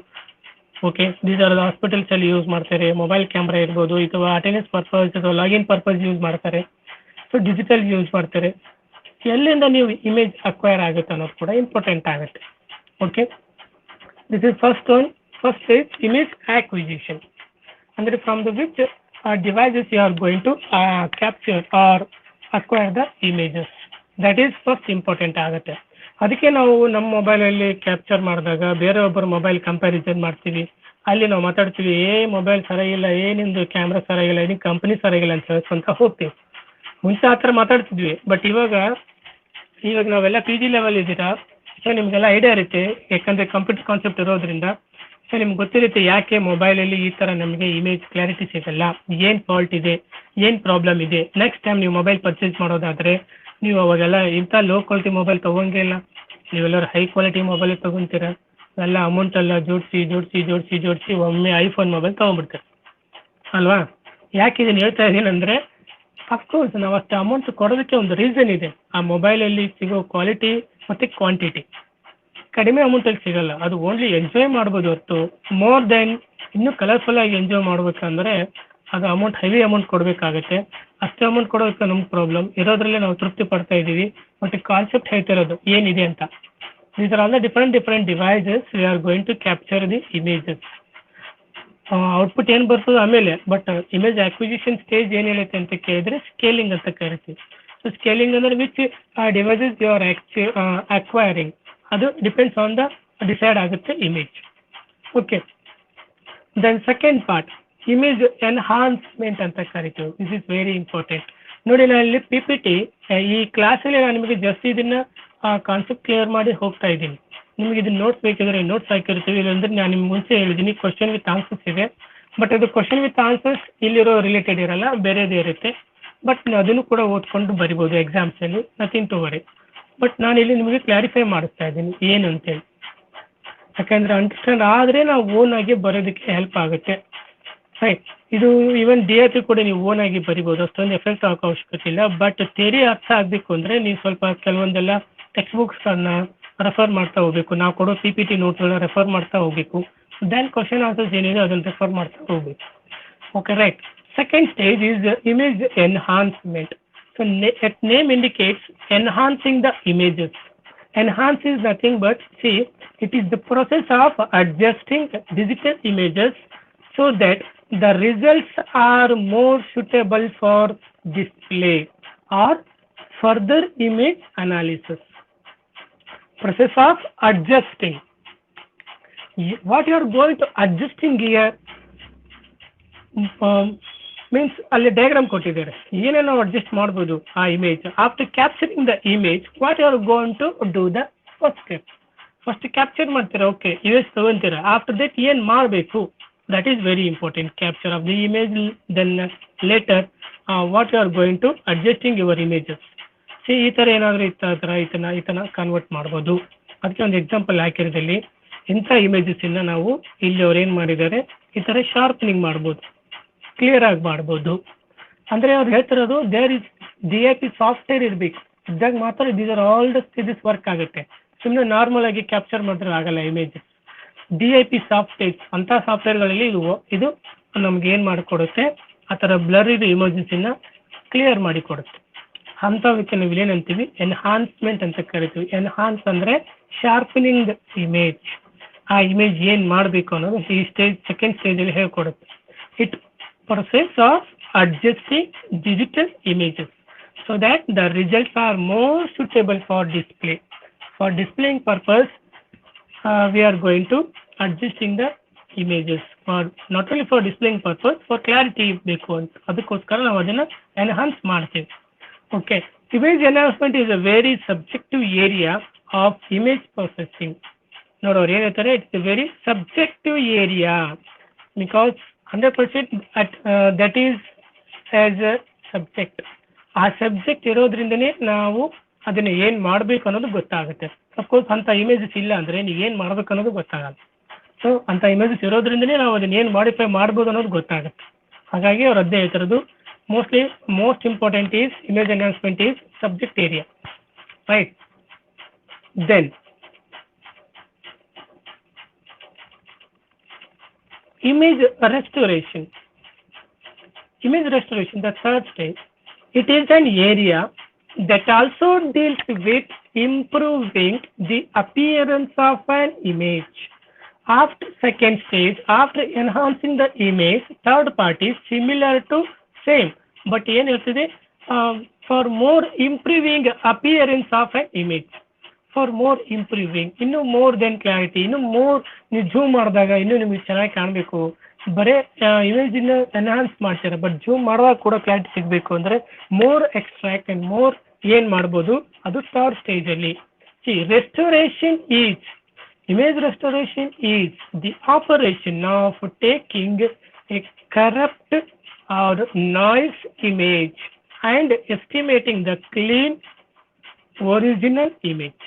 ಓಕೆ, ದೀಸ್ ಆರ್ ಹಾಸ್ಪಿಟಲ್ಸ್ ಅಲ್ಲಿ ಯೂಸ್ ಮಾಡ್ತಾರೆ. ಮೊಬೈಲ್ ಕ್ಯಾಮ್ರಾ ಇರ್ಬೋದು, ಅಥವಾ ಅಟೆಂಡೆನ್ಸ್ ಪರ್ಪಸ್ ಅಥವಾ ಲಾಗಿನ್ ಪರ್ಪಸ್ ಯೂಸ್ ಮಾಡ್ತಾರೆ. ಸೊ ಡಿಜಿಟಲ್ ಯೂಸ್ ಮಾಡ್ತಾರೆ. ಎಲ್ಲಿಂದ ನೀವು ಇಮೇಜ್ ಅಕ್ವೈರ್ ಆಗುತ್ತೆ ಅನ್ನೋದು ಕೂಡ ಇಂಪಾರ್ಟೆಂಟ್ ಆಗುತ್ತೆ. Okay, this is first stage, image acquisition. ಅಂದ್ರೆ from the which devices you are going to capture or acquire the images. That is first important ಆಗುತ್ತೆ. ಅದಕ್ಕೆ ನಾವು ನಮ್ಮ ಮೊಬೈಲಲ್ಲಿ ಕ್ಯಾಪ್ಚರ್ ಮಾಡಿದಾಗ ಬೇರೆ ಒಬ್ಬರು ಮೊಬೈಲ್ ಕಂಪ್ಯಾರಿಸನ್ ಮಾಡ್ತೀವಿ. ಅಲ್ಲಿ ನಾವು ಮಾತಾಡ್ತೀವಿ, ಮೊಬೈಲ್ ಸರಿಯಿಲ್ಲ, ನಿಮ್ದು ಕ್ಯಾಮ್ರಾ ಸರಿಯಿಲ್ಲ, ನಿಮ್ ಕಂಪನಿ ಸರಿಯಿಲ್ಲ ಅಂತ ಹೇಳ್ಕೊಂತ ಹೋಗ್ತೀವಿ. ಮುಂಚೆ ಆ ಥರ ಮಾತಾಡ್ತಿದ್ವಿ. ಬಟ್ ಇವಾಗ ನಾವೆಲ್ಲ PG ಲೆವೆಲ್ ಇದ್ದೀರಾ, ಸೊ ನಿಮ್ಗೆಲ್ಲ ಐಡಿಯಾ ಇರುತ್ತೆ. ಯಾಕಂದ್ರೆ ಕಂಪ್ಯೂಟರ್ ಕಾನ್ಸೆಪ್ಟ್ ಇರೋದ್ರಿಂದ ಸೊ ನಿಮ್ಗೆ ಗೊತ್ತಿರುತ್ತೆ ಯಾಕೆ ಮೊಬೈಲಲ್ಲಿ ಈ ಥರ ನಮಗೆ ಇಮೇಜ್ ಕ್ಲಾರಿಟಿ ಸಿಗಲ್ಲ, ಏನು ಫಾಲ್ಟ್ ಇದೆ, ಏನು ಪ್ರಾಬ್ಲಮ್ ಇದೆ. ನೆಕ್ಸ್ಟ್ ಟೈಮ್ ನೀವು ಮೊಬೈಲ್ ಪರ್ಚೇಸ್ ಮಾಡೋದಾದರೆ ನೀವು ಅವಾಗೆಲ್ಲ ಇಂಥ ಲೋ ಕ್ವಾಲಿಟಿ ಮೊಬೈಲ್ ತೊಗೊಂಗೇ ಇಲ್ಲ, ನೀವೆಲ್ಲರೂ ಹೈ ಕ್ವಾಲಿಟಿ ಮೊಬೈಲ್ ತೊಗೊತೀರ. ಎಲ್ಲ ಅಮೌಂಟೆಲ್ಲ ಜೋಡಿಸಿ ಒಮ್ಮೆ ಐಫೋನ್ ಮೊಬೈಲ್ ತೊಗೊಂಡ್ಬಿಡ್ತಾರೆ ಅಲ್ವಾ? ಯಾಕೆ ಇದನ್ನು ಹೇಳ್ತಾ ಇದ್ದೀನಿ ಅಂದರೆ, ಅಫ್ಕೋರ್ಸ್ ನಾವು ಅಷ್ಟು ಅಮೌಂಟ್ ಕೊಡೋದಕ್ಕೆ ಒಂದು ರೀಸನ್ ಇದೆ. ಆ ಮೊಬೈಲಲ್ಲಿ ಸಿಗೋ ಕ್ವಾಲಿಟಿ ಮತ್ತು ಕ್ವಾಂಟಿಟಿ ಕಡಿಮೆ ಅಮೌಂಟಲ್ಲಿ ಸಿಗಲ್ಲ. ಅದು ಓನ್ಲಿ ಎಂಜಾಯ್ ಮಾಡ್ಬೋದು ಹೊರತು ಮೋರ್ ದೆನ್ ಇನ್ನೂ ಕಲರ್ಫುಲ್ ಆಗಿ ಎಂಜಾಯ್ ಮಾಡ್ಬೇಕಂದ್ರೆ ಅದು ಅಮೌಂಟ್ ಹೆವಿ ಅಮೌಂಟ್ ಕೊಡಬೇಕಾಗುತ್ತೆ. ಅಷ್ಟೇ ಅಮೌಂಟ್ ಕೊಡೋದಕ್ಕೆ ನಮ್ಗೆ ಪ್ರಾಬ್ಲಮ್ ಇರೋದ್ರಲ್ಲೇ ನಾವು ತೃಪ್ತಿ ಪಡ್ತಾ ಇದ್ದೀವಿ. ಬಟ್ ಕಾನ್ಸೆಪ್ಟ್ ಹೇಳ್ತಿರೋದು ಏನಿದೆ ಅಂತ. These are all the different devices we are going to capture the images. Output ಏನು ಬರ್ತದೆ ಆಮೇಲೆ, ಬಟ್ ಇಮೇಜ್ ಅಕ್ವಿಸಿಷನ್ ಸ್ಟೇಜ್ ಏನು ಹೇಳುತ್ತೆ ಅಂತ ಕೇಳಿದ್ರೆ ಸ್ಕೇಲಿಂಗ್ ಅಂತ ಕರಿತೀವಿ. ಸೊ ಸ್ಕೇಲಿಂಗ್ ಅಂದ್ರೆ which devices you are acquiring, ಅದು ಡಿಪೆಂಡ್ಸ್ ಆನ್ ದ ಡಿಸೈಡ್ ಆಗುತ್ತೆ image. Okay, then second part image enhancement ಅಂತ ಕರಿತೀವಿ. This is very important. ನೋಡಿ, ನಾನು ಇಲ್ಲಿ ಪಿ ಪಿ ಟಿ ಈ ಕ್ಲಾಸಲ್ಲಿ ನಾನು ನಿಮಗೆ ಜಸ್ಟ್ ಇದನ್ನ ಕಾನ್ಸೆಪ್ಟ್ ಕ್ಲಿಯರ್ ಮಾಡಿ ಹೋಗ್ತಾ ಇದ್ದೀನಿ. ನಿಮಗೆ ಇದನ್ನ ನೋಟ್ಸ್ ಬೇಕಿದ್ರೆ ನೋಟ್ಸ್ ಹಾಕಿರ್ತೀವಿ. ಇಲ್ಲಾಂದ್ರೆ ನಾನು ನಿಮ್ಗೆ ಮುಂಚೆ ಹೇಳಿದ್ದೀನಿ ಕ್ವಶನ್ ವಿತ್ ಆನ್ಸರ್ಸ್ ಇದೆ. ಬಟ್ ಅದು ಕ್ವಶನ್ ವಿತ್ ಆನ್ಸರ್ಸ್ ಇಲ್ಲಿರೋ ರಿಲೇಟೆಡ್ ಇರಲ್ಲ, ಬೇರೆದೇ ಇರುತ್ತೆ. ಬಟ್ ಅದನ್ನು ಕೂಡ ಓದ್ಕೊಂಡು ಬರಿಬೋದು ಎಕ್ಸಾಮ್ಸಲ್ಲಿ, ನಥಿಂಗ್ ಟು ವರಿ. ಬಟ್ ನಾನು ಇಲ್ಲಿ ನಿಮಗೆ ಕ್ಲಾರಿಫೈ ಮಾಡಿಸ್ತಾ ಇದ್ದೀನಿ ಏನು ಅಂತೇಳಿ. ಯಾಕಂದ್ರೆ ಅಂಡರ್ಸ್ಟ್ಯಾಂಡ್ ಆದರೆ ನಾವು ಓನ್ ಆಗಿ ಬರೋದಕ್ಕೆ ಹೆಲ್ಪ್ ಆಗುತ್ತೆ. ರೈಟ್, ಇದು ಈವನ್ ಡಿ ಎ ಪಿ ಕೂಡ ನೀವು ಓನ್ ಆಗಿ ಬರಿಬೋದು, ಅಷ್ಟೊಂದು ಎಫೆಕ್ಟ್ ಆಗೋ ಅವಶ್ಯಕತೆ ಇಲ್ಲ. ಬಟ್ ಥಿಯರಿ ಅರ್ಥ ಆಗಬೇಕು ಅಂದರೆ ನೀವು ಸ್ವಲ್ಪ ಕೆಲವೊಂದೆಲ್ಲ ಟೆಕ್ಸ್ಟ್ ಬುಕ್ಸನ್ನು ರೆಫರ್ ಮಾಡ್ತಾ ಹೋಗ್ಬೇಕು. ನಾವು ಕೊಡೋ ಪಿ ಪಿ ಟಿ ನೋಟ್ಗಳನ್ನ ರೆಫರ್ ಮಾಡ್ತಾ ಹೋಗ್ಬೇಕು. ದೆನ್ ಕ್ವಶನ್ ಆನ್ಸರ್ಸ್ ಏನಿದೆ ಅದನ್ನು ರೆಫರ್ ಮಾಡ್ತಾ ಹೋಗ್ಬೇಕು. Okay, right. Second stage is image enhancement. So name indicates enhancing the images. Enhance is nothing but, see, it is the process of adjusting digital images so that the results are more suitable for display or further image analysis. Process of adjusting. What you are going to adjusting here means ಅಲ್ಲಿ diagram ಕೊಟ್ಟಿದ್ದಾರೆ, ಏನೇನು ನಾವು adjust ಮಾಡ್ಬೋದು ಆ image. After capturing the image what you are going to do the first step. First capture ಮಾಡ್ತೀರಾ, okay, image ತಗೊಂತೀರಾ. After that ಏನು ಮಾಡಬೇಕು, that is very important. Capture of the image, then later what you are going to adjusting your images. See, ಈ ಥರ ಏನಾದರೂ ಈ ಥರ convert ಮಾಡ್ಬೋದು. ಅದಕ್ಕೆ ಒಂದು ಎಕ್ಸಾಂಪಲ್ ಹಾಕಿರೋದಲ್ಲಿ ಇಂಥ ಇಮೇಜಸ್ಸಿಂದ ನಾವು ಇಲ್ಲಿ ಅವ್ರು ಏನು ಮಾಡಿದ್ದಾರೆ, ಈ ಥರ ಶಾರ್ಪನಿಂಗ್ ಮಾಡ್ಬೋದು, ಕ್ಲಿಯರ್ ಆಗಿ ಮಾಡ್ಬೋದು. ಅಂದರೆ ಅವ್ರು ಹೇಳ್ತಿರೋದು there is D I P software ಇರಬೇಕು, ಇದ್ದಾಗ ಮಾತ್ರ these are all the stages work ಆಗುತ್ತೆ. ಸುಮ್ಮನೆ ನಾರ್ಮಲ್ ಆಗಿ ಕ್ಯಾಪ್ಚರ್ ಮಾಡಿದ್ರೆ ಆಗಲ್ಲ images. D I P softwares ಅಂತ ಸಾಫ್ಟ್ವೇರ್ಗಳಲ್ಲಿ ಇದು ನಮ್ಗೆ ಏನು ಮಾಡಿಕೊಡುತ್ತೆ, ಆ ಥರ ಬ್ಲರ್ ಇದು ಇಮೇಜಸ್ಸನ್ನ ಕ್ಲಿಯರ್ ಮಾಡಿ ಕೊಡುತ್ತೆ. ಅಂಥವಕ್ಕೆ ನಾವು ಏನಂತೀವಿ, ಎನ್ಹಾನ್ಸ್ಮೆಂಟ್ ಅಂತ ಕರಿತೀವಿ. ಎನ್ಹಾನ್ಸ್ ಅಂದರೆ ಶಾರ್ಪನಿಂಗ್ ಇಮೇಜ್. ಆ ಇಮೇಜ್ ಏನು ಮಾಡಬೇಕು ಅನ್ನೋದು ಈ ಸ್ಟೇಜ್, ಸೆಕೆಂಡ್ ಸ್ಟೇಜಲ್ಲಿ ಹೇಳ್ಕೊಡುತ್ತೆ. It process of adjusting digital images so that the results are more suitable for display. For displaying purpose, we are going to adjusting the images, for not only for displaying purpose, for clarity ಬೇಕು ಅಂತ, ಅದಕ್ಕೋಸ್ಕರ ನಾವು ಅದನ್ನು enhance ಮಾಡ್ತೀವಿ. Okay, image enhancement is a very subjective area of image processing. ನೋಡೋರು ಏನು ಹೇಳ್ತಾರೆ, it's A very subjective area because 100% that is as a subject. ಆ ಸಬ್ಜೆಕ್ಟ್ ಇರೋದ್ರಿಂದನೇ ನಾವು ಅದನ್ನು ಏನು ಮಾಡಬೇಕು ಅನ್ನೋದು ಗೊತ್ತಾಗುತ್ತೆ. ಸಪೋಸ್ ಅಂಥ ಇಮೇಜಸ್ ಇಲ್ಲ ಅಂದರೆ ನೀವು ಏನು ಮಾಡಬೇಕು ಅನ್ನೋದು ಗೊತ್ತಾಗಲ್ಲ. ಸೊ ಅಂಥ ಇಮೇಜಸ್ ಇರೋದ್ರಿಂದನೇ ನಾವು ಅದನ್ನು ಏನು ಮಾಡಿಫೈ ಮಾಡ್ಬೋದು ಅನ್ನೋದು ಗೊತ್ತಾಗುತ್ತೆ. ಹಾಗಾಗಿ ಅವ್ರು ಅದೇ ಹೇಳ್ತಿರೋದು most important is image enhancement is subject area, right. Then image restoration. Image restoration, the third stage, it is an area that also deals with improving the appearance of an image. After second stage, after enhancing the image, third part is similar to same, but ಏನು ಹೇಳ್ತಿದೆ, for more improving appearance of an image. For more improving, ಇನ್ನೂ more than clarity, ಇನ್ನೂ more ನೀವು zoom ಮಾಡಿದಾಗ ಇನ್ನೂ ನಿಮಗೆ ಚೆನ್ನಾಗಿ ಕಾಣಬೇಕು. ಬರೀ ಇಮೇಜನ್ನು ಎನ್ಹಾನ್ಸ್ ಮಾಡ್ತಾರೆ, ಬಟ್ ಜೂಮ್ ಮಾಡುವಾಗ ಕೂಡ ಕ್ಲಾರಿಟಿ ಸಿಗಬೇಕು ಅಂದರೆ ಮೋರ್ ಎಕ್ಸ್ಟ್ರಾಕ್ಟ್ ಆ್ಯಂಡ್ ಮೋರ್ ಏನು ಮಾಡ್ಬೋದು, ಅದು ಥರ್ಡ್ ಸ್ಟೇಜಲ್ಲಿ. See, restoration is, image restoration is the operation of taking a corrupt or noise image and estimating the clean original image.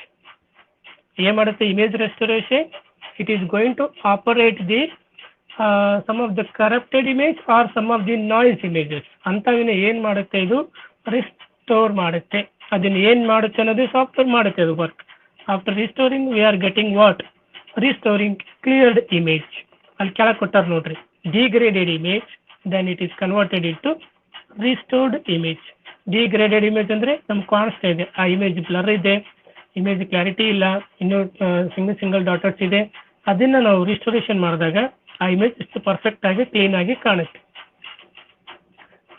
ಏನು ಮಾಡುತ್ತೆ image restoration? It is going to operate the some of the corrupted image or some of the noise images. ಅಂಥವನ್ನ ಏನು ಮಾಡುತ್ತೆ, ಇದು restore ಮಾಡುತ್ತೆ. ಅದನ್ನು ಏನು ಮಾಡುತ್ತೆ ಅನ್ನೋದು ಸಾಫ್ಟ್ವೇರ್ ಮಾಡುತ್ತೆ, ಅದು work. After restoring, we are getting what? Restoring cleared image. ಅಲ್ಲಿ ಕೆಳಗೆ ಕೊಟ್ಟಾರ ನೋಡ್ರಿ, degraded image, then it is converted into restored image. Degraded image ಅಂದ್ರೆ ನಮ್ಗೆ ಕಾಣಿಸ್ತಾ ಇದೆ ಆ ಇಮೇಜ್ ಬ್ಲರ್ ಇದೆ, ಇಮೇಜ್ ಕ್ಲಾರಿಟಿ ಇಲ್ಲ, ಇನ್ನು ಸಿಂಗಲ್ ಡಾಟರ್ಸ್ ಇದೆ. ಅದನ್ನ ನಾವು ರಿಸ್ಟೋರೇಷನ್ ಮಾಡಿದಾಗ ಆ ಇಮೇಜ್ ಇಷ್ಟು ಪರ್ಫೆಕ್ಟ್ ಆಗಿ ಕ್ಲೀನ್ ಆಗಿ ಕಾಣುತ್ತೆ.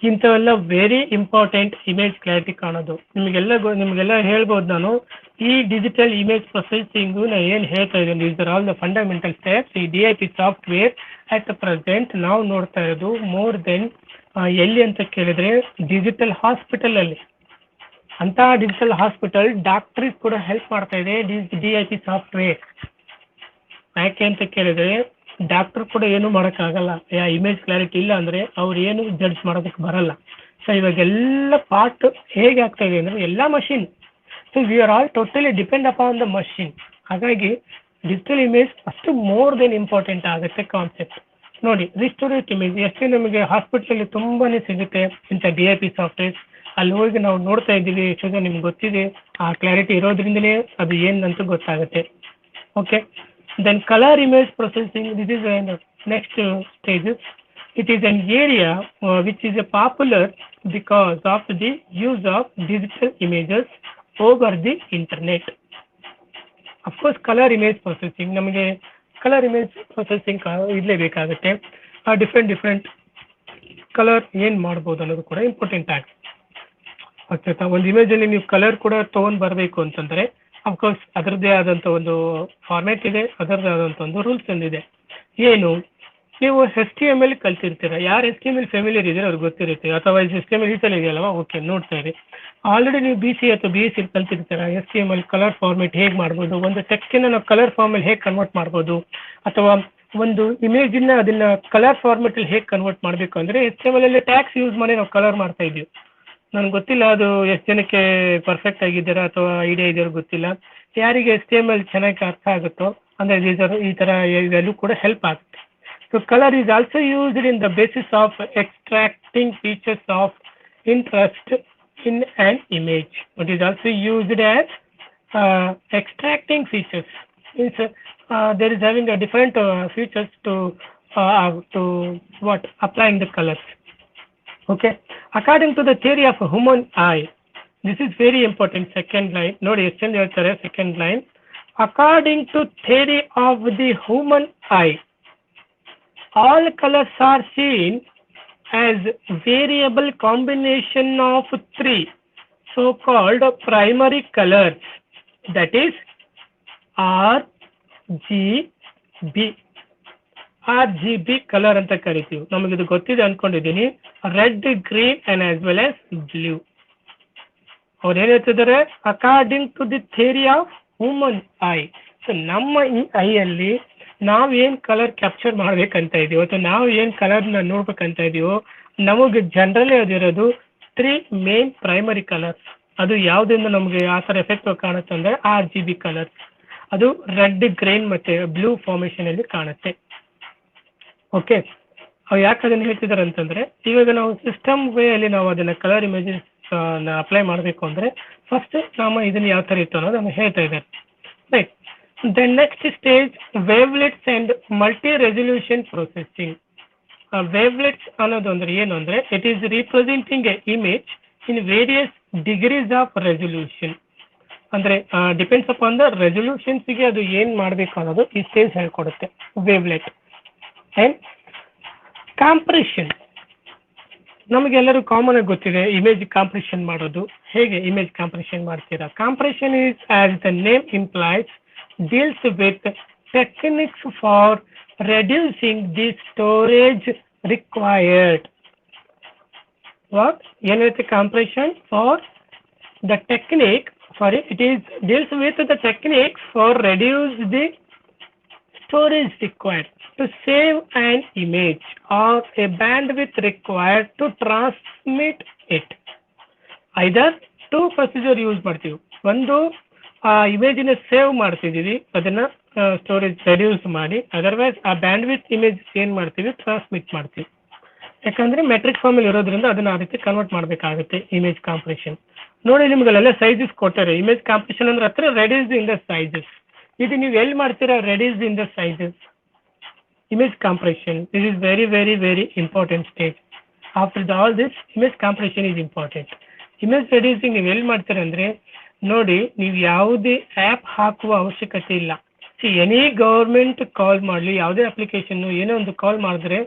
ಇಂಥವೆಲ್ಲ ವೆರಿ ಇಂಪಾರ್ಟೆಂಟ್ ಇಮೇಜ್ ಕ್ಲಾರಿಟಿ ಕಾಣೋದು. ನಿಮಗೆಲ್ಲ ಹೇಳ್ಬೋದು ನಾನು. ಈ ಡಿಜಿಟಲ್ ಇಮೇಜ್ ಪ್ರೊಸೆಸಿಂಗು ನಾನು ಏನು ಹೇಳ್ತಾ ಇದ್ದೀನಿ, these are all the fundamental steps. ಈ DIP ಸಾಫ್ಟ್ವೇರ್ ಅಟ್ ಪ್ರೆಸೆಂಟ್ ನಾವು ನೋಡ್ತಾ ಇರೋದು ಮೋರ್ ದೆನ್ ಎಲ್ಲಿ ಅಂತ ಕೇಳಿದ್ರೆ ಡಿಜಿಟಲ್ ಹಾಸ್ಪಿಟಲ್ ಅಲ್ಲಿ. ಅಂತ ಡಿಜಿಟಲ್ ಹಾಸ್ಪಿಟಲ್ ಡಾಕ್ಟರ್ಸ್ ಕೂಡ ಹೆಲ್ಪ್ ಮಾಡ್ತಾ ಇದೆ DIP ಸಾಫ್ಟ್ವೇರ್. ಯಾಕೆ ಅಂತ ಕೇಳಿದ್ರೆ ಡಾಕ್ಟರ್ ಕೂಡ ಏನು ಮಾಡೋಕ್ಕಾಗಲ್ಲ, ಇಮೇಜ್ ಕ್ಲಾರಿಟಿ ಇಲ್ಲ ಅಂದ್ರೆ ಅವ್ರು ಏನು ಜಡ್ಜ್ ಮಾಡೋದಕ್ಕೆ ಬರಲ್ಲ. ಸೊ ಇವಾಗೆಲ್ಲ ಪಾರ್ಟ್ ಹೇಗೆ ಆಗ್ತಾ ಇದೆ ಅಂದ್ರೆ ಎಲ್ಲ machine. So we are all totally depend upon the machine. ಹಾಗಾಗಿ ಡಿಜಿಟಲ್ ಇಮೇಜ್ ಅಷ್ಟು ಮೋರ್ ದೆನ್ ಇಂಪಾರ್ಟೆಂಟ್ ಆಗುತ್ತೆ ಕಾನ್ಸೆಪ್ಟ್. ನೋಡಿ, ರಿಸ್ಟೋರೇಟ್ ಇಮೇಜ್ ಎಷ್ಟು ನಮಗೆ ಹಾಸ್ಪಿಟಲ್ ತುಂಬಾನೇ ಸಿಗುತ್ತೆ ಇಂಥ DIP ಸಾಫ್ಟ್ವೇರ್. ಅಲ್ಲಿ ಹೋಗಿ ನಾವು ನೋಡ್ತಾ ಇದ್ದೀವಿ, ಎಷ್ಟು ನಿಮ್ಗೆ ಗೊತ್ತಿದೆ. ಆ ಕ್ಲಾರಿಟಿ ಇರೋದ್ರಿಂದಲೇ ಅದು ಏನಂತ ಗೊತ್ತಾಗುತ್ತೆ. Okay, then color image processing, this is the next stages. It is an area which is popular because of the use of digital images over the internet. Of course, color image processing, ನಮಗೆ colour image processing ಇರಲೇಬೇಕಾಗುತ್ತೆ. Different colour ಏನು ಮಾಡ್ಬೋದು ಅನ್ನೋದು ಕೂಡ important ಆಗುತ್ತೆ. ಆಗ್ತಾ ಒಂದು ಇಮೇಜಲ್ಲಿ ನೀವು ಕಲರ್ ಕೂಡ ತೊಗೊಂಡು ಬರಬೇಕು ಅಂತಂದರೆ ಅಫ್ಕೋರ್ಸ್ ಅದರದ್ದೇ ಆದಂಥ ಒಂದು ಫಾರ್ಮ್ಯಾಟ್ ಇದೆ, ಅದರದ್ದೇ ಆದಂಥ ಒಂದು ರೂಲ್ಸ್ ಒಂದಿದೆ. ಏನು, ನೀವು HTML ಕಲ್ತಿರ್ತೀರ. ಯಾರು HTML ಫೆಮಿಲಿಯರ್ ಇದ್ದೀರ ಅವ್ರಿಗೆ ಗೊತ್ತಿರುತ್ತೆ, ಅಥವಾ HTML ಈ ಸಲ ಇದೆಯಲ್ವಾ, ಓಕೆ ನೋಡ್ತಾ ಇರಿ. ಆಲ್ರೆಡಿ ನೀವು BC ಅಥವಾ BSc ಕಲ್ತಿರ್ತೀರ. HTML ಕಲರ್ ಫಾರ್ಮೇಟ್ ಹೇಗೆ ಮಾಡ್ಬೋದು, ಒಂದು ಟೆಕ್ಸ್ಟನ್ನು ನಾವು ಕಲರ್ ಫಾರ್ಮಲ್ಲಿ ಹೇಗೆ ಕನ್ವರ್ಟ್ ಮಾಡ್ಬೋದು, ಅಥವಾ ಒಂದು ಇಮೇಜನ್ನ ಅದನ್ನ ಕಲರ್ ಫಾರ್ಮೇಟಲ್ಲಿ ಹೇಗೆ ಕನ್ವರ್ಟ್ ಮಾಡಬೇಕು ಅಂದರೆ HTML ಅಲ್ಲಿ ಟ್ಯಾಗ್ಸ್ ಯೂಸ್ ಮಾಡಿ ನಾವು ಕಲರ್ ಮಾಡ್ತಾ ಇದ್ದೀವಿ. ನನಗೆ ಗೊತ್ತಿಲ್ಲ ಅದು ಎಷ್ಟು ಜನಕ್ಕೆ ಪರ್ಫೆಕ್ಟ್ ಆಗಿದ್ದೀರಾ ಅಥವಾ ಐಡಿಯಾ ಇದೆಯೋ ಗೊತ್ತಿಲ್ಲ. ಯಾರಿಗೆ HTML ಚೆನ್ನಾಗಿ ಅರ್ಥ ಆಗುತ್ತೋ ಅಂದರೆ ಈ ಥರ ಇದೆಲ್ಲೂ ಕೂಡ ಹೆಲ್ಪ್ ಆಗುತ್ತೆ. So colour is also used in the basis of extracting features of interest in an image. It is also used as extracting features. Means there is having a different features to what applying the colors. Okay, according to the theory of human eye, this is very important. Second line ನೋಡಿ ಎಷ್ಟು ಚಂದ ಹೇಳ್ತಾರೆ. Second line, according to theory of the human eye, all colors are seen as variable combination of three so called primary colors, that is RGB colour ಅಂತ ಕರಿತೀವಿ. ನಮಗಿದು ಗೊತ್ತಿದೆ ಅನ್ಕೊಂಡಿದ್ದೀನಿ. Red, green and as well as blue. ಅವ್ರು ಏನ್ ಹೇಳ್ತಿದ್ದಾರೆ, according to the theory of human eye. So ನಮ್ಮ ಈ ಐಯಲ್ಲಿ ನಾವು ಏನು ಕಲರ್ ಕ್ಯಾಪ್ಚರ್ ಮಾಡ್ಬೇಕಂತ ಇದೀವೋ ಅಥವಾ ನಾವು ಏನು ಕಲರ್ನ ನೋಡ್ಬೇಕಂತ ಇದೀವೋ, ನಮಗೆ ಜನರಲಿ ಅದಿರೋದು 3 ಮೇನ್ ಪ್ರೈಮರಿ ಕಲರ್ಸ್. ಅದು ಯಾವುದರಿಂದ ನಮಗೆ ಆ ಥರ ಎಫೆಕ್ಟ್ ಕಾಣುತ್ತೆ ಅಂದರೆ RGB ಕಲರ್ಸ್. ಅದು ರೆಡ್, ಗ್ರೀನ್ ಮತ್ತೆ ಬ್ಲೂ ಫಾರ್ಮೇಷನ್ ಅಲ್ಲಿ ಕಾಣುತ್ತೆ. ಓಕೆ, ಅವ್ರು ಯಾಕೆ ಅದನ್ನು ಹೇಳ್ತಿದ್ದಾರೆ ಅಂತಂದ್ರೆ, ಇವಾಗ ನಾವು ಸಿಸ್ಟಮ್ ವೇ ಅಲ್ಲಿ ನಾವು ಅದನ್ನ ಕಲರ್ ಇಮೇಜಸ್ ಅಪ್ಲೈ ಮಾಡಬೇಕು ಅಂದ್ರೆ ಫಸ್ಟ್ ನಾವು ಇದನ್ನ ಯಾವ ಥರ ಇತ್ತು ಅನ್ನೋದು ನಮಗೆ ಹೇಳ್ತಾ ಇದ್ದಾರೆ. Right, the next stage wavelets and multi resolution processing. Wavelets ಅನ್ನೋದು ಅಂದ್ರೆ ಏನು ಅಂದ್ರೆ, it is representing a image in various degrees of resolution. ಅಂದ್ರೆ ಡಿಪೆಂಡ್ಸ್ ಅಪಾನ್ ದ ರೆಸಲ್ಯೂಷನ್ಸ್ಗೆ ಅದು ಏನು ಮಾಡಬೇಕು ಅನ್ನೋದು ಈ ಸ್ಟೇಜ್ ಹೇಳ್ಕೊಡುತ್ತೆ ವೇವ್ಲೆಟ್. ಅಂಡ್ ಕಾಂಪ್ರೆಷನ್, ನಮಗೆಲ್ಲರೂ ಕಾಮನ್ ಆಗಿ ಗೊತ್ತಿದೆ ಇಮೇಜ್ ಕಾಂಪ್ರೆಷನ್ ಮಾಡೋದು. ಹೇಗೆ ಇಮೇಜ್ ಕಾಂಪ್ರೆಷನ್ ಮಾಡ್ತೀರಾ? Compression is, as the name implies, deals with techniques for reducing the storage required. what ಏನೈತೆ compression for the technique, sorry, it is deals with the techniques for reduce the storage required to save an image or a bandwidth required to transmit it. either two procedure use ಮಾಡ್ತೀವಿ. ಒಂದು ಇಮೇಜಿನ save ಮಾಡ್ತಿದ್ದೀವಿ, ಅದನ್ನ storage reduce ಮಾಡಿ, otherwise ಆ ಬ್ಯಾಂಡ್ವಿತ್ image ಏನು ಮಾಡ್ತೀವಿ, transmit ಮಾಡ್ತೀವಿ. ಯಾಕಂದ್ರೆ ಮೆಟ್ರಿಕ್ ಫಾರ್ಮಲ್ಲಿ ಇರೋದ್ರಿಂದ ಅದನ್ನ ಆ ರೀತಿ ಕನ್ವರ್ಟ್ ಮಾಡಬೇಕಾಗುತ್ತೆ ಇಮೇಜ್ ಕಾಂಪ್ರೆಷನ್. ನೋಡಿ ನಿಮ್ಗೆಲ್ಲ ಸೈಜಸ್ ಕೊಟ್ಟಾರೆ. ಇಮೇಜ್ ಕಾಂಪ್ರೆಷನ್ ಅಂದ್ರೆ ಹತ್ರ ರೆಡ್ಯೂಸ್ ಇನ್ ದ ಸೈಜಸ್. ಇದು ನೀವು ಎಲ್ಲಿ ಮಾಡ್ತೀರಾ? Reduce in the sizes. Image compression. This is very, very, very important stage. After all this, image compression is important. Image reducing ನೀವು ಎಲ್ಲಿ ಮಾಡ್ತೀರ ಅಂದ್ರೆ ನೋಡಿ, ನೀವು ಯಾವುದೇ ಆ್ಯಪ್ ಹಾಕುವ ಅವಶ್ಯಕತೆ ಇಲ್ಲ. ಎನಿ ಗೌರ್ಮೆಂಟ್ ಕಾಲ್ ಮಾಡಲಿ, ಯಾವುದೇ ಅಪ್ಲಿಕೇಶನ್ ಏನೋ ಒಂದು ಕಾಲ್ ಮಾಡಿದ್ರೆ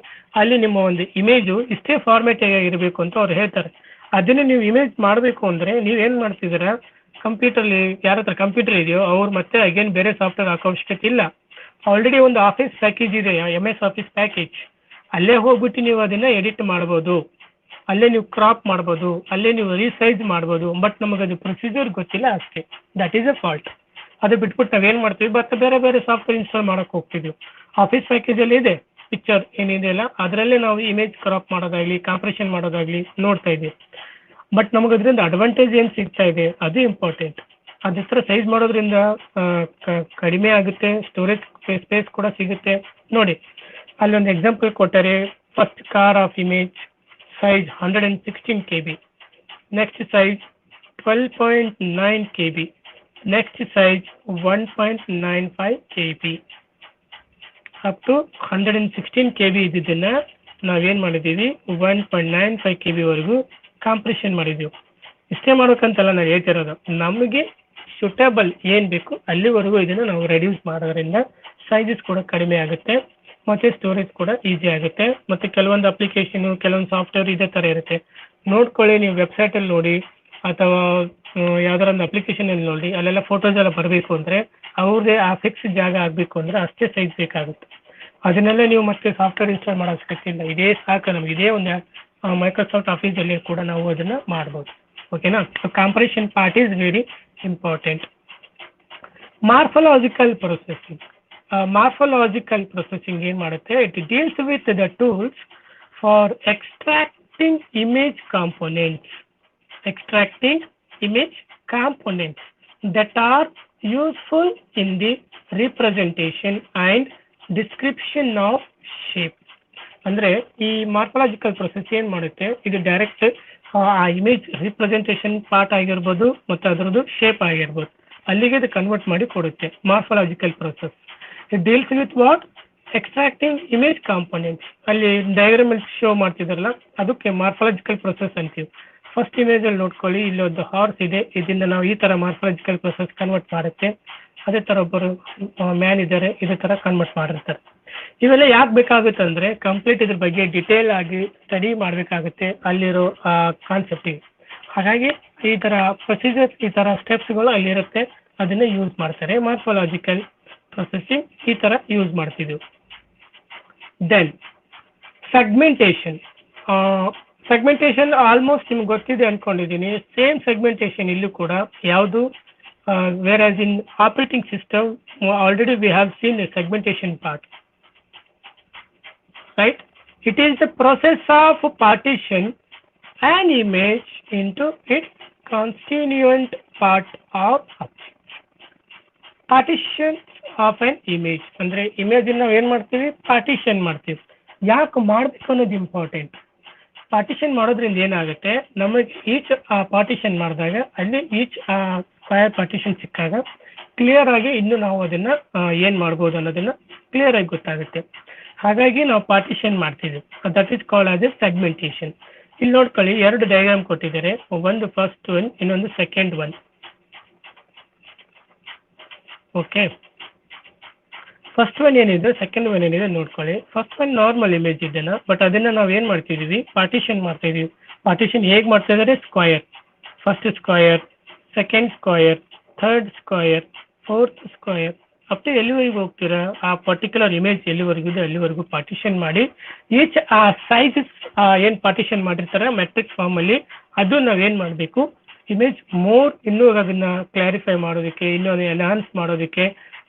ಅಲ್ಲಿ ನಿಮ್ಮ ಒಂದು ಇಮೇಜು ಇಷ್ಟೇ ಫಾರ್ಮೇಟ್ ಇರಬೇಕು ಅಂತ ಅವ್ರು ಹೇಳ್ತಾರೆ. ಅದನ್ನು ನೀವು ಇಮೇಜ್ ಮಾಡಬೇಕು ಅಂದರೆ ನೀವೇನು ಮಾಡ್ತಿದ್ದೀರಾ? ಕಂಪ್ಯೂಟರ್ಲಿ ಯಾರ ಹತ್ರ ಕಂಪ್ಯೂಟರ್ ಇದೆಯೋ ಅವ್ರು ಮತ್ತೆ ಅಗೇನ್ ಬೇರೆ ಸಾಫ್ಟ್ವೇರ್ ಹಾಕೋ ಅವಶ್ಯಕತೆ ಇಲ್ಲ. ಆಲ್ರೆಡಿ ಒಂದು ಆಫೀಸ್ ಪ್ಯಾಕೇಜ್ ಇದೆ, MS ಆಫೀಸ್ ಪ್ಯಾಕೇಜ್. ಅಲ್ಲೇ ಹೋಗ್ಬಿಟ್ಟು ನೀವು ಅದನ್ನ ಎಡಿಟ್ ಮಾಡ್ಬೋದು, ಅಲ್ಲೇ ನೀವು ಕ್ರಾಪ್ ಮಾಡ್ಬೋದು, ಅಲ್ಲೇ ನೀವು ರೀಸೈಜ್ ಮಾಡ್ಬೋದು. ಬಟ್ ನಮಗದು ಪ್ರೊಸೀಜರ್ ಗೊತ್ತಿಲ್ಲ ಅಷ್ಟೇ. That is a fault. ಅದು ಬಿಟ್ಬಿಟ್ಟು ನಾವೇನು ಮಾಡ್ತೀವಿ, ಬಟ್ ಬೇರೆ ಬೇರೆ ಸಾಫ್ಟ್ವೇರ್ ಇನ್ಸ್ಟಾಲ್ ಮಾಡೋಕೆ ಹೋಗ್ತಿದ್ವಿ. ಆಫೀಸ್ ಪ್ಯಾಕೇಜಲ್ಲಿ ಇದೆ ಪಿಕ್ಚರ್ ಏನಿದೆ ಅಲ್ಲ, ಅದರಲ್ಲೇ ನಾವು ಇಮೇಜ್ ಕ್ರಾಪ್ ಮಾಡೋದಾಗಲಿ ಕಾಂಪ್ರೆಷನ್ ಮಾಡೋದಾಗಲಿ ನೋಡ್ತಾ ಇದ್ದೀವಿ. ಬಟ್ ನಮಗದ್ರಿಂದ ಅಡ್ವಾಂಟೇಜ್ ಏನು ಸಿಗ್ತಾ ಇದೆ ಅದು ಇಂಪಾರ್ಟೆಂಟ್. ಅದ್ರ ಹತ್ರ ಸೈಜ್ ಮಾಡೋದ್ರಿಂದ ಕಡಿಮೆ ಆಗುತ್ತೆ, ಸ್ಟೋರೇಜ್ ಸ್ಪೇಸ್ ಕೂಡ ಸಿಗುತ್ತೆ. ನೋಡಿ ಅಲ್ಲೊಂದು ಎಕ್ಸಾಂಪಲ್ ಕೊಟ್ಟರೆ, first car of image size 116 KB, next size 12.9 KB, next size 1.95 KB, up to 116 KB ಇದ್ದಿದ್ದನ್ನ ನಾವೇನು ಮಾಡಿದ್ದೀವಿ 1.95 KB ವರೆಗೂ ಕಾಂಪ್ರೆಷನ್ ಮಾಡಿದ್ದೀವಿ. ಇಷ್ಟೇ ಮಾಡೋಕ್ಕಂತಲ್ಲ ನಾನು ಹೇಳ್ತಿರೋದು, ನಮಗೆ ಸೂಟಬಲ್ ಏನು ಬೇಕು ಅಲ್ಲಿವರೆಗೂ ಇದನ್ನು ನಾವು ರೆಡ್ಯೂಸ್ ಮಾಡೋದ್ರಿಂದ ಸೈಜಸ್ ಕೂಡ ಕಡಿಮೆ ಆಗುತ್ತೆ ಮತ್ತು ಸ್ಟೋರೇಜ್ ಕೂಡ ಈಸಿ ಆಗುತ್ತೆ. ಮತ್ತು ಕೆಲವೊಂದು ಅಪ್ಲಿಕೇಶನು ಕೆಲವೊಂದು ಸಾಫ್ಟ್ವೇರ್ ಇದೇ ಥರ ಇರುತ್ತೆ. ನೋಡ್ಕೊಳ್ಳಿ, ನೀವು ವೆಬ್ಸೈಟಲ್ಲಿ ನೋಡಿ ಅಥವಾ ಯಾವ್ದಾರ ಒಂದು ಅಪ್ಲಿಕೇಶನಲ್ಲಿ ನೋಡಿ, ಅಲ್ಲೆಲ್ಲ ಫೋಟೋಸ್ ಎಲ್ಲ ಬರಬೇಕು ಅಂದರೆ ಅವ್ರದ್ದೇ ಆ ಫಿಕ್ಸ್ ಜಾಗ ಆಗಬೇಕು ಅಂದರೆ ಅಷ್ಟೇ ಸೈಜ್ ಬೇಕಾಗುತ್ತೆ. ಅದನ್ನೆಲ್ಲ ನೀವು ಮತ್ತೆ ಸಾಫ್ಟ್ವೇರ್ ಇನ್ಸ್ಟಾಲ್ ಮಾಡೋ ಅವಶ್ಯಕತೆ ಇಲ್ಲ. ಇದೇ ಸಾಕು ನಮ್ಗೆ. ಇದೇ ಒಂದು ಮೈಕ್ರೋಸಾಫ್ಟ್ ಆಫೀಸಲ್ಲಿ ಕೂಡ ನಾವು ಅದನ್ನು ಮಾಡ್ಬೋದು. ಓಕೆನಾ? So compression part is very important. Morphological processing. Morphological processing ಏನು ಮಾಡುತ್ತೆ? It deals with the tools for extracting image components. extracting image components that are useful in the representation and description of shape. ಅಂದರೆ ಈ morphological process ಏನು ಮಾಡುತ್ತೆ, ಇದು direct ಆ image representation part ಆಗಿರ್ಬೋದು ಮತ್ತು ಅದರದ್ದು ಶೇಪ್ ಆಗಿರ್ಬೋದು, ಅಲ್ಲಿಗೆ ಇದು ಕನ್ವರ್ಟ್ ಮಾಡಿ ಕೊಡುತ್ತೆ. Morphological process it deals with what? Extracting image components. ಅಲ್ಲಿ ಡಯಾಗ್ರಾಮಲ್ಲಿ ಶೋ ಮಾಡ್ತಿದಾರಲ್ಲ, ಅದಕ್ಕೆ ಮಾರ್ಫಾಲಜಿಕಲ್ ಪ್ರೊಸೆಸ್ ಅಂತೀವಿ. ಫಸ್ಟ್ ಇಮೇಜಲ್ಲಿ ನೋಡ್ಕೊಳ್ಳಿ, ಇಲ್ಲೊಂದು ಹಾರ್ಸ್ ಇದೆ, ಇದರಿಂದ ನಾವು ಈ ಥರ ಮಾರ್ಫಾಲಜಿಕಲ್ ಪ್ರೊಸೆಸ್ ಕನ್ವರ್ಟ್ ಮಾಡುತ್ತೆ. ಅದೇ ಥರ ಒಬ್ಬರು ಮ್ಯಾನ್ ಇದ್ದಾರೆ, ಇದೇ ಥರ ಕನ್ವರ್ಟ್ ಮಾಡಿರ್ತಾರೆ. ಇವೆಲ್ಲ ಯಾಕೆ ಬೇಕಾಗುತ್ತೆ ಅಂದರೆ ಕಂಪ್ಲೀಟ್ ಇದ್ರ ಬಗ್ಗೆ ಡಿಟೇಲ್ ಆಗಿ ಸ್ಟಡಿ ಮಾಡಬೇಕಾಗುತ್ತೆ ಅಲ್ಲಿರೋ ಕಾನ್ಸೆಪ್ಟಿಗೆ. ಹಾಗಾಗಿ ಈ ಥರ ಪ್ರೊಸೀಜರ್, ಈ ಥರ ಸ್ಟೆಪ್ಸ್ಗಳು ಅಲ್ಲಿರುತ್ತೆ, ಅದನ್ನು ಯೂಸ್ ಮಾಡ್ತಾರೆ. ಮಾರ್ಫಾಲಜಿಕಲ್ ಪ್ರೊಸೆಸಿಂಗ್ ಈ ಥರ ಯೂಸ್ ಮಾಡ್ತಿದ್ದೀವಿ. Then segmentation. ಸೆಗ್ಮೆಂಟೇಷನ್ ಆಲ್ಮೋಸ್ಟ್ ನಿಮ್ಗೆ ಗೊತ್ತಿದೆ ಅನ್ಕೊಂಡಿದ್ದೀನಿ. ಸೇಮ್ ಸೆಗ್ಮೆಂಟೇಷನ್ ಇಲ್ಲೂ ಕೂಡ ಯಾವುದು, whereas in operating system already we have seen the segmentation part, right? It is the process of partition an image into its constituent part or object. Partition of an image ಅಂದ್ರೆ image ನಾವು ಏನು ಮಾಡ್ತೀವಿ? Partition ಮಾಡ್ತೀವಿ. ಯಾಕೆ ಮಾಡಬೇಕು ಅನ್ನೋದು important. Partition ಮಾಡೋದ್ರಿಂದ ಏನಾಗುತ್ತೆ, ನಮಗೆ ಈಚ್ ಪಾರ್ಟಿಷನ್ ಮಾಡಿದಾಗ ಅಲ್ಲಿ ಈಚ್ ಸ್ಕ್ವೇರ್ ಪಾರ್ಟಿಷನ್ ಸಿಕ್ಕಾಗ ಕ್ಲಿಯರ್ ಆಗಿ ಇನ್ನು ನಾವು ಅದನ್ನು ಏನು ಮಾಡ್ಬೋದು ಅನ್ನೋದನ್ನು ಕ್ಲಿಯರ್ ಆಗಿ ಗೊತ್ತಾಗುತ್ತೆ. ಹಾಗಾಗಿ ನಾವು ಪಾರ್ಟಿಷನ್ ಮಾಡ್ತೀವಿ. That is called as A segmentation. ಇಲ್ಲಿ ನೋಡ್ಕೊಳ್ಳಿ, ಎರಡು ಡಯಾಗ್ರಾಮ್ ಕೊಟ್ಟಿದ್ದಾರೆ, ಒಂದು ಫಸ್ಟ್ ಒನ್, ಇನ್ನೊಂದು second one. Okay, first one ಏನಿದೆ, ಸೆಕೆಂಡ್ ಒನ್ ಏನಿದೆ ನೋಡ್ಕೊಳ್ಳಿ. ಫಸ್ಟ್ ಒನ್ ನಾರ್ಮಲ್ ಇಮೇಜ್ ಇದೆನಾ, ಬಟ್ ಅದನ್ನು ನಾವು ಏನು ಮಾಡ್ತಿದ್ದೀವಿ? ಪಾರ್ಟಿಷನ್ ಮಾಡ್ತಾ ಇದೀವಿ. ಪಾರ್ಟಿಷನ್ ಹೇಗೆ ಮಾಡ್ತಾ ಇದ್ದಾರೆ? Square. First square, second square, third square, fourth square, up to ಎಲ್ಲಿವರೆಗೂ ಹೋಗ್ತೀರಾ ಆ ಪರ್ಟಿಕ್ಯುಲರ್ ಇಮೇಜ್ ಎಲ್ಲಿವರೆಗೂ ಇದೆ ಅಲ್ಲಿವರೆಗೂ ಪಾರ್ಟಿಷನ್ ಮಾಡಿ ಈಚ್ ಆ ಸೈಜಸ್ ಏನು ಪಾರ್ಟಿಷನ್ ಮಾಡಿರ್ತಾರೆ ಮೆಟ್ರಿಕ್ ಫಾರ್ಮಲ್ಲಿ, ಅದು ನಾವೇನು ಮಾಡಬೇಕು? ಇಮೇಜ್ ಮೋರ್ ಇನ್ನೂ ಅದನ್ನು ಕ್ಲಾರಿಫೈ ಮಾಡೋದಕ್ಕೆ, ಇನ್ನೂ ಎನ್ಹಾನ್ಸ್ ಮಾಡೋದಕ್ಕೆ,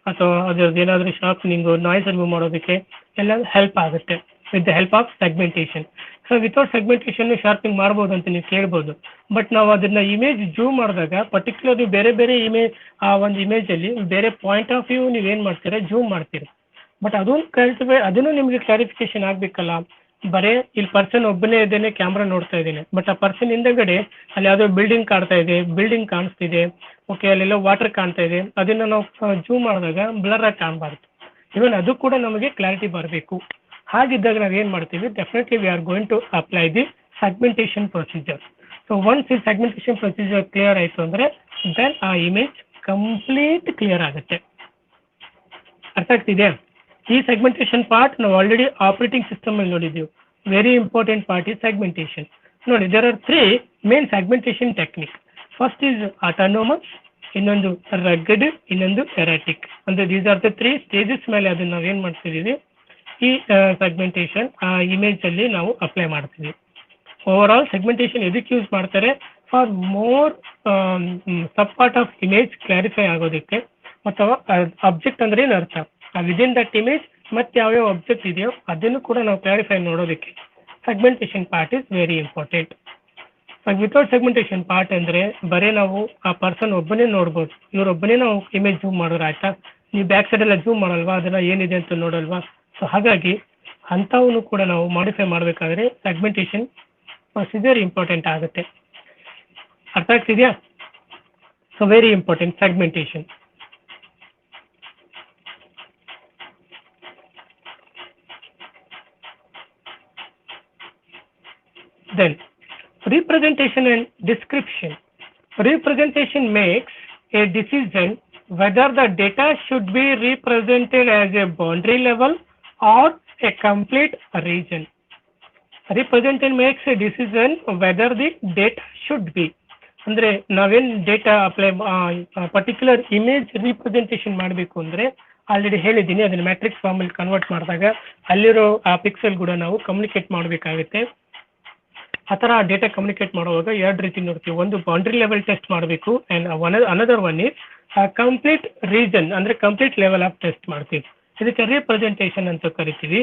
ಅಥವಾ ಅದ್ರದ್ದು ಏನಾದರೂ ಶಾರ್ಪ್ನಿಂಗು, ನಾಯ್ಸ್ ರಿಮೂವ್ ಮಾಡೋದಕ್ಕೆ ಎಲ್ಲ ಹೆಲ್ಪ್ ಆಗುತ್ತೆ with the help of segmentation. So without segmentation sharping ಮಾಡ್ಬೋದು ಅಂತ ನೀವು ಕೇಳ್ಬೋದು. ಬಟ್ ನಾವು ಅದನ್ನು ಇಮೇಜ್ ಜೂಮ್ ಮಾಡಿದಾಗ ಪರ್ಟಿಕ್ಯುಲರ್ಲಿ ಬೇರೆ ಬೇರೆ ಇಮೇಜ್, ಆ ಒಂದು ಇಮೇಜಲ್ಲಿ ಬೇರೆ ಪಾಯಿಂಟ್ ಆಫ್ ವ್ಯೂ ನೀವೇನು ಮಾಡ್ತೀರಾ? ಜೂಮ್ ಮಾಡ್ತೀರಿ. ಬಟ್ ಅದನ್ನು ಅದನ್ನು ನಿಮಗೆ ಕ್ಲಾರಿಫಿಕೇಶನ್ ಆಗಬೇಕಲ್ಲ. ಬರೇ ಇಲ್ಲಿ ಪರ್ಸನ್ ಒಬ್ಬನೇ ಇದ್ದೇನೆ, ಕ್ಯಾಮ್ರಾ ನೋಡ್ತಾ ಇದ್ದೇನೆ, ಬಟ್ ಆ ಪರ್ಸನ್ ಹಿಂದಗಡೆ ಅಲ್ಲಿ ಯಾವುದೋ ಬಿಲ್ಡಿಂಗ್ ಕಾಣ್ತಾ ಇದೆ, ಬಿಲ್ಡಿಂಗ್ ಕಾಣಿಸ್ತಿದೆ, ಓಕೆ, ಅಲ್ಲೆಲ್ಲ ವಾಟರ್ ಕಾಣ್ತಾ ಇದೆ, ಅದನ್ನ ನಾವು ಜೂಮ್ ಮಾಡಿದಾಗ ಬ್ಲರ್ ಆಗಿ ಕಾಣಬಾರ್ದು. ಇವನ್ ಅದು ಕೂಡ ನಮಗೆ ಕ್ಲಾರಿಟಿ ಬರಬೇಕು. ಹಾಗಿದ್ದಾಗ ನಾವು ಏನು ಮಾಡ್ತೀವಿ, definitely we are going to apply the segmentation procedure. So once ಈ ಸೆಗ್ಮೆಂಟೇಷನ್ ಪ್ರೊಸೀಜರ್ ಕ್ಲಿಯರ್ ಆಯಿತು ಅಂದರೆ ದೆನ್ ಆ ಇಮೇಜ್ ಕಂಪ್ಲೀಟ್ ಕ್ಲಿಯರ್ ಆಗುತ್ತೆ. ಅರ್ಥ ಆಗ್ತಿದೆ? ಈ ಸೆಗ್ಮೆಂಟೇಷನ್ ಪಾರ್ಟ್ ನಾವು ಆಲ್ರೆಡಿ ಆಪರೇಟಿಂಗ್ ಸಿಸ್ಟಮ್ ಅಲ್ಲಿ ನೋಡಿದ್ದೀವಿ. Very important part is segmentation. ನೋಡಿ, there are 3 main segmentation technique. First is autonomous, ಇನ್ನೊಂದು ರಗ್ಗಡ್, ಇನ್ನೊಂದು ಎರಾಟಿಕ್. ಅಂದ್ರೆ ದೀಸ್ ಆರ್ ದ 3 ಸ್ಟೇಜಸ್ ಮೇಲೆ ಅದನ್ನ ನಾವು ಏನು ಮಾಡ್ತಿದ್ದೀವಿ, ಈ ಸೆಗ್ಮೆಂಟೇಷನ್ ಆ ಇಮೇಜ್ ಅಲ್ಲಿ ನಾವು ಅಪ್ಲೈ ಮಾಡ್ತೀವಿ. ಓವರ್ ಆಲ್ ಸೆಗ್ಮೆಂಟೇಷನ್ ಎದಕ್ಕೆ ಯೂಸ್ ಮಾಡ್ತಾರೆ? For more sub part of image clarify ಆಗೋದಕ್ಕೆ, ಅಥವಾ ಅಬ್ಜೆಕ್ಟ್ ಅಂದ್ರೆ ಏನು ಅರ್ಥ, ವಿದಿನ್ ದಟ್ ಇಮೇಜ್ ಮತ್ತೆ ಯಾವ್ಯಾವ ಅಬ್ಜೆಕ್ಟ್ ಇದೆಯೋ ಅದನ್ನು ಕೂಡ ನಾವು ಕ್ಲಾರಿಫೈ ನೋಡೋದಕ್ಕೆ segmentation part is very important. Without segmentation part ಅಂದ್ರೆ ಬರೀ ನಾವು ಆ ಪರ್ಸನ್ ಒಬ್ಬನೇ ನೋಡ್ಬೋದು, ಇವರೊಬ್ಬನೇ ನಾವು ಇಮೇಜ್ ಜೂಮ್ ಮಾಡೋರು, ಆಯ್ತಾ? ನೀವು ಬ್ಯಾಕ್ ಸೈಡ್ ಎಲ್ಲ ಜೂಮ್ ಮಾಡಲ್ವಾ, ಅದನ್ನ ಏನಿದೆ ಅಂತ ನೋಡಲ್ವಾ? ಸೊ ಹಾಗಾಗಿ ಅಂಥವನ್ನು ಕೂಡ ನಾವು ಮಾಡಿಫೈ ಮಾಡಬೇಕಾದ್ರೆ ಸೆಗ್ಮೆಂಟೇಷನ್ ಪ್ರೊಸೀಜರ್ ಇಂಪಾರ್ಟೆಂಟ್ ಆಗುತ್ತೆ. ಅರ್ಥ ಆಗ್ತಿದೆಯಾ? So very important segmentation. Then representation and description. Representation makes a decision whether the data should be represented as a boundary level or a complete region. Representation makes a decision whether the data should be, ಅಂದ್ರೆ ನಾವೇನ್ data apply particular image representation ಮಾಡಬೇಕು ಅಂದ್ರೆ already ಹೇಳಿದ್ದೀನಿ, ಅದನ್ನ matrix form ಅಲ್ಲಿ convert ಮಾಡಿದಾಗ ಅಲ್ಲಿರೋ ಆ ಪಿಕ್ಸೆಲ್ ಕೂಡ ನಾವು ಕಮ್ಯುನಿಕೇಟ್ ಮಾಡಬೇಕಾಗುತ್ತೆ. ಆ ಥರ ಡೇಟಾ ಕಮ್ಯುನಿಕೇಟ್ ಮಾಡುವಾಗ 2 ರೀತಿ ನೋಡ್ತೀವಿ. ಒಂದು ಬೌಂಡ್ರಿ ಲೆವೆಲ್ ಟೆಸ್ಟ್ ಮಾಡಬೇಕು, and another one is complete region ಅಂದ್ರೆ ಕಂಪ್ಲೀಟ್ ಲೆವೆಲ್ ಆಫ್ ಟೆಸ್ಟ್ ಮಾಡ್ತೀವಿ. ಇದಕ್ಕೆ ರಿಪ್ರೆಸೆಂಟೇಷನ್ ಅಂತ ಕರಿತೀವಿ.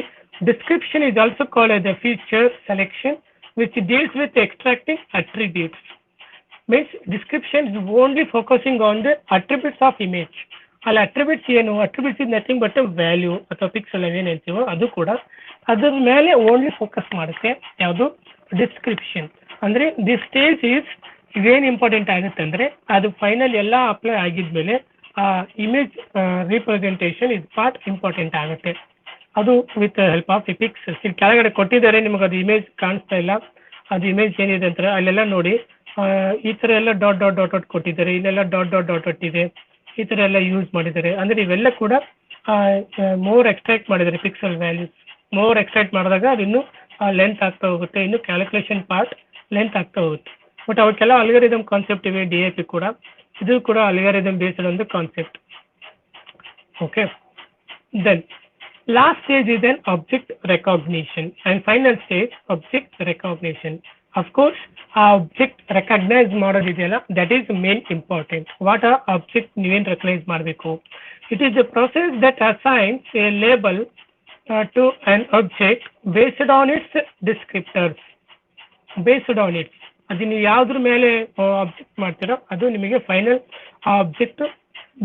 Description is also called as A feature selection which deals with extracting attributes. Means description is only focusing on the attributes of image. ಅಲ್ಲಿ attributes ಏನು? Attributes is nothing but value ಅಥವಾ pixel ಏನ್ ಹೇಳ್ತೀವೋ ಅದು ಕೂಡ ಅದ್ರ ಮೇಲೆ ಓನ್ಲಿ ಫೋಕಸ್ ಮಾಡುತ್ತೆ. ಯಾವುದು? ಡಿಸ್ಕ್ರಿಪ್ಷನ್. ಅಂದ್ರೆ ದಿ ಸ್ಟೇಜ್ ಈಸ್ ಇವೇನು ಇಂಪಾರ್ಟೆಂಟ್ ಆಗುತ್ತೆ ಅಂದ್ರೆ ಅದು ಫೈನಲ್ ಎಲ್ಲ ಅಪ್ಲೈ ಆಗಿದ್ಮೇಲೆ ಆ image representation is part important ಆಗುತ್ತೆ. ಅದು ವಿತ್ ಹೆಲ್ಪ್ ಆಫ್ ಈ ಪಿಕ್ಸೆಲ್ಸ್. ಇಲ್ಲಿ ಕೆಳಗಡೆ ಕೊಟ್ಟಿದ್ದಾರೆ, ನಿಮಗೆ ಅದು ಇಮೇಜ್ ಕಾಣಿಸ್ತಾ ಇಲ್ಲ, ಅದು ಇಮೇಜ್ ಏನಿದೆ ಅಂತ ಅಲ್ಲೆಲ್ಲ ನೋಡಿ. ಈ ತರ ಎಲ್ಲ ಡಾಟ್ ಡಾಟ್ ಡಾಟ್ ಡಾಟ್ ಕೊಟ್ಟಿದ್ದಾರೆ, ಇಲ್ಲೆಲ್ಲ ಡಾಟ್ ಡಾಟ್ ಡಾಟ್ ಡಾಟ್ ಇದೆ, ಈ ತರ ಎಲ್ಲ ಯೂಸ್ ಮಾಡಿದ್ದಾರೆ. ಅಂದ್ರೆ ಇವೆಲ್ಲ ಕೂಡ ಮೋರ್ ಎಕ್ಸ್ಟ್ರಾಕ್ಟ್ ಮಾಡಿದ್ದಾರೆ ಪಿಕ್ಸೆಲ್ ವ್ಯಾಲ್ಯೂಸ್. ಮೋರ್ ಎಕ್ಸ್ಟ್ರಾಕ್ಟ್ ಮಾಡಿದಾಗ ಅದು ಇನ್ನೂ ಲೆಂತ್ ಆಗ್ತಾ ಹೋಗುತ್ತೆ, ಇನ್ನು ಕ್ಯಾಲ್ಕುಲೇಷನ್ ಪಾರ್ಟ್ ಲೆಂತ್ ಆಗ್ತಾ ಹೋಗುತ್ತೆ. ಬಟ್ ಅವಕ್ಕೆಲ್ಲ ಅಲ್ಗಾರಿದಮ್ ಕಾನ್ಸೆಪ್ಟ್ ಇವೆ. DAP ಕೂಡ, ಇದು ಕೂಡ ಅಲ್ಗಾರಿದಮ್ ಬೇಸ್ಡ್ ಒಂದು ಕಾನ್ಸೆಪ್ಟ್. Okay, then last stage is an object recognition and final stage object recognition. Of course, object recognize ಮಾಡೋದಿದೆಯಲ್ಲ, that is main important. What are object ನೀವೇನು recognize ಮಾಡಬೇಕು? It is the process that assigns a label to an object based on its descriptors. Based on it, ಅದು ನೀವು ಯಾವ್ದ್ರ ಮೇಲೆ object ಮಾಡ್ತೀರೋ ಅದು ನಿಮಗೆ final object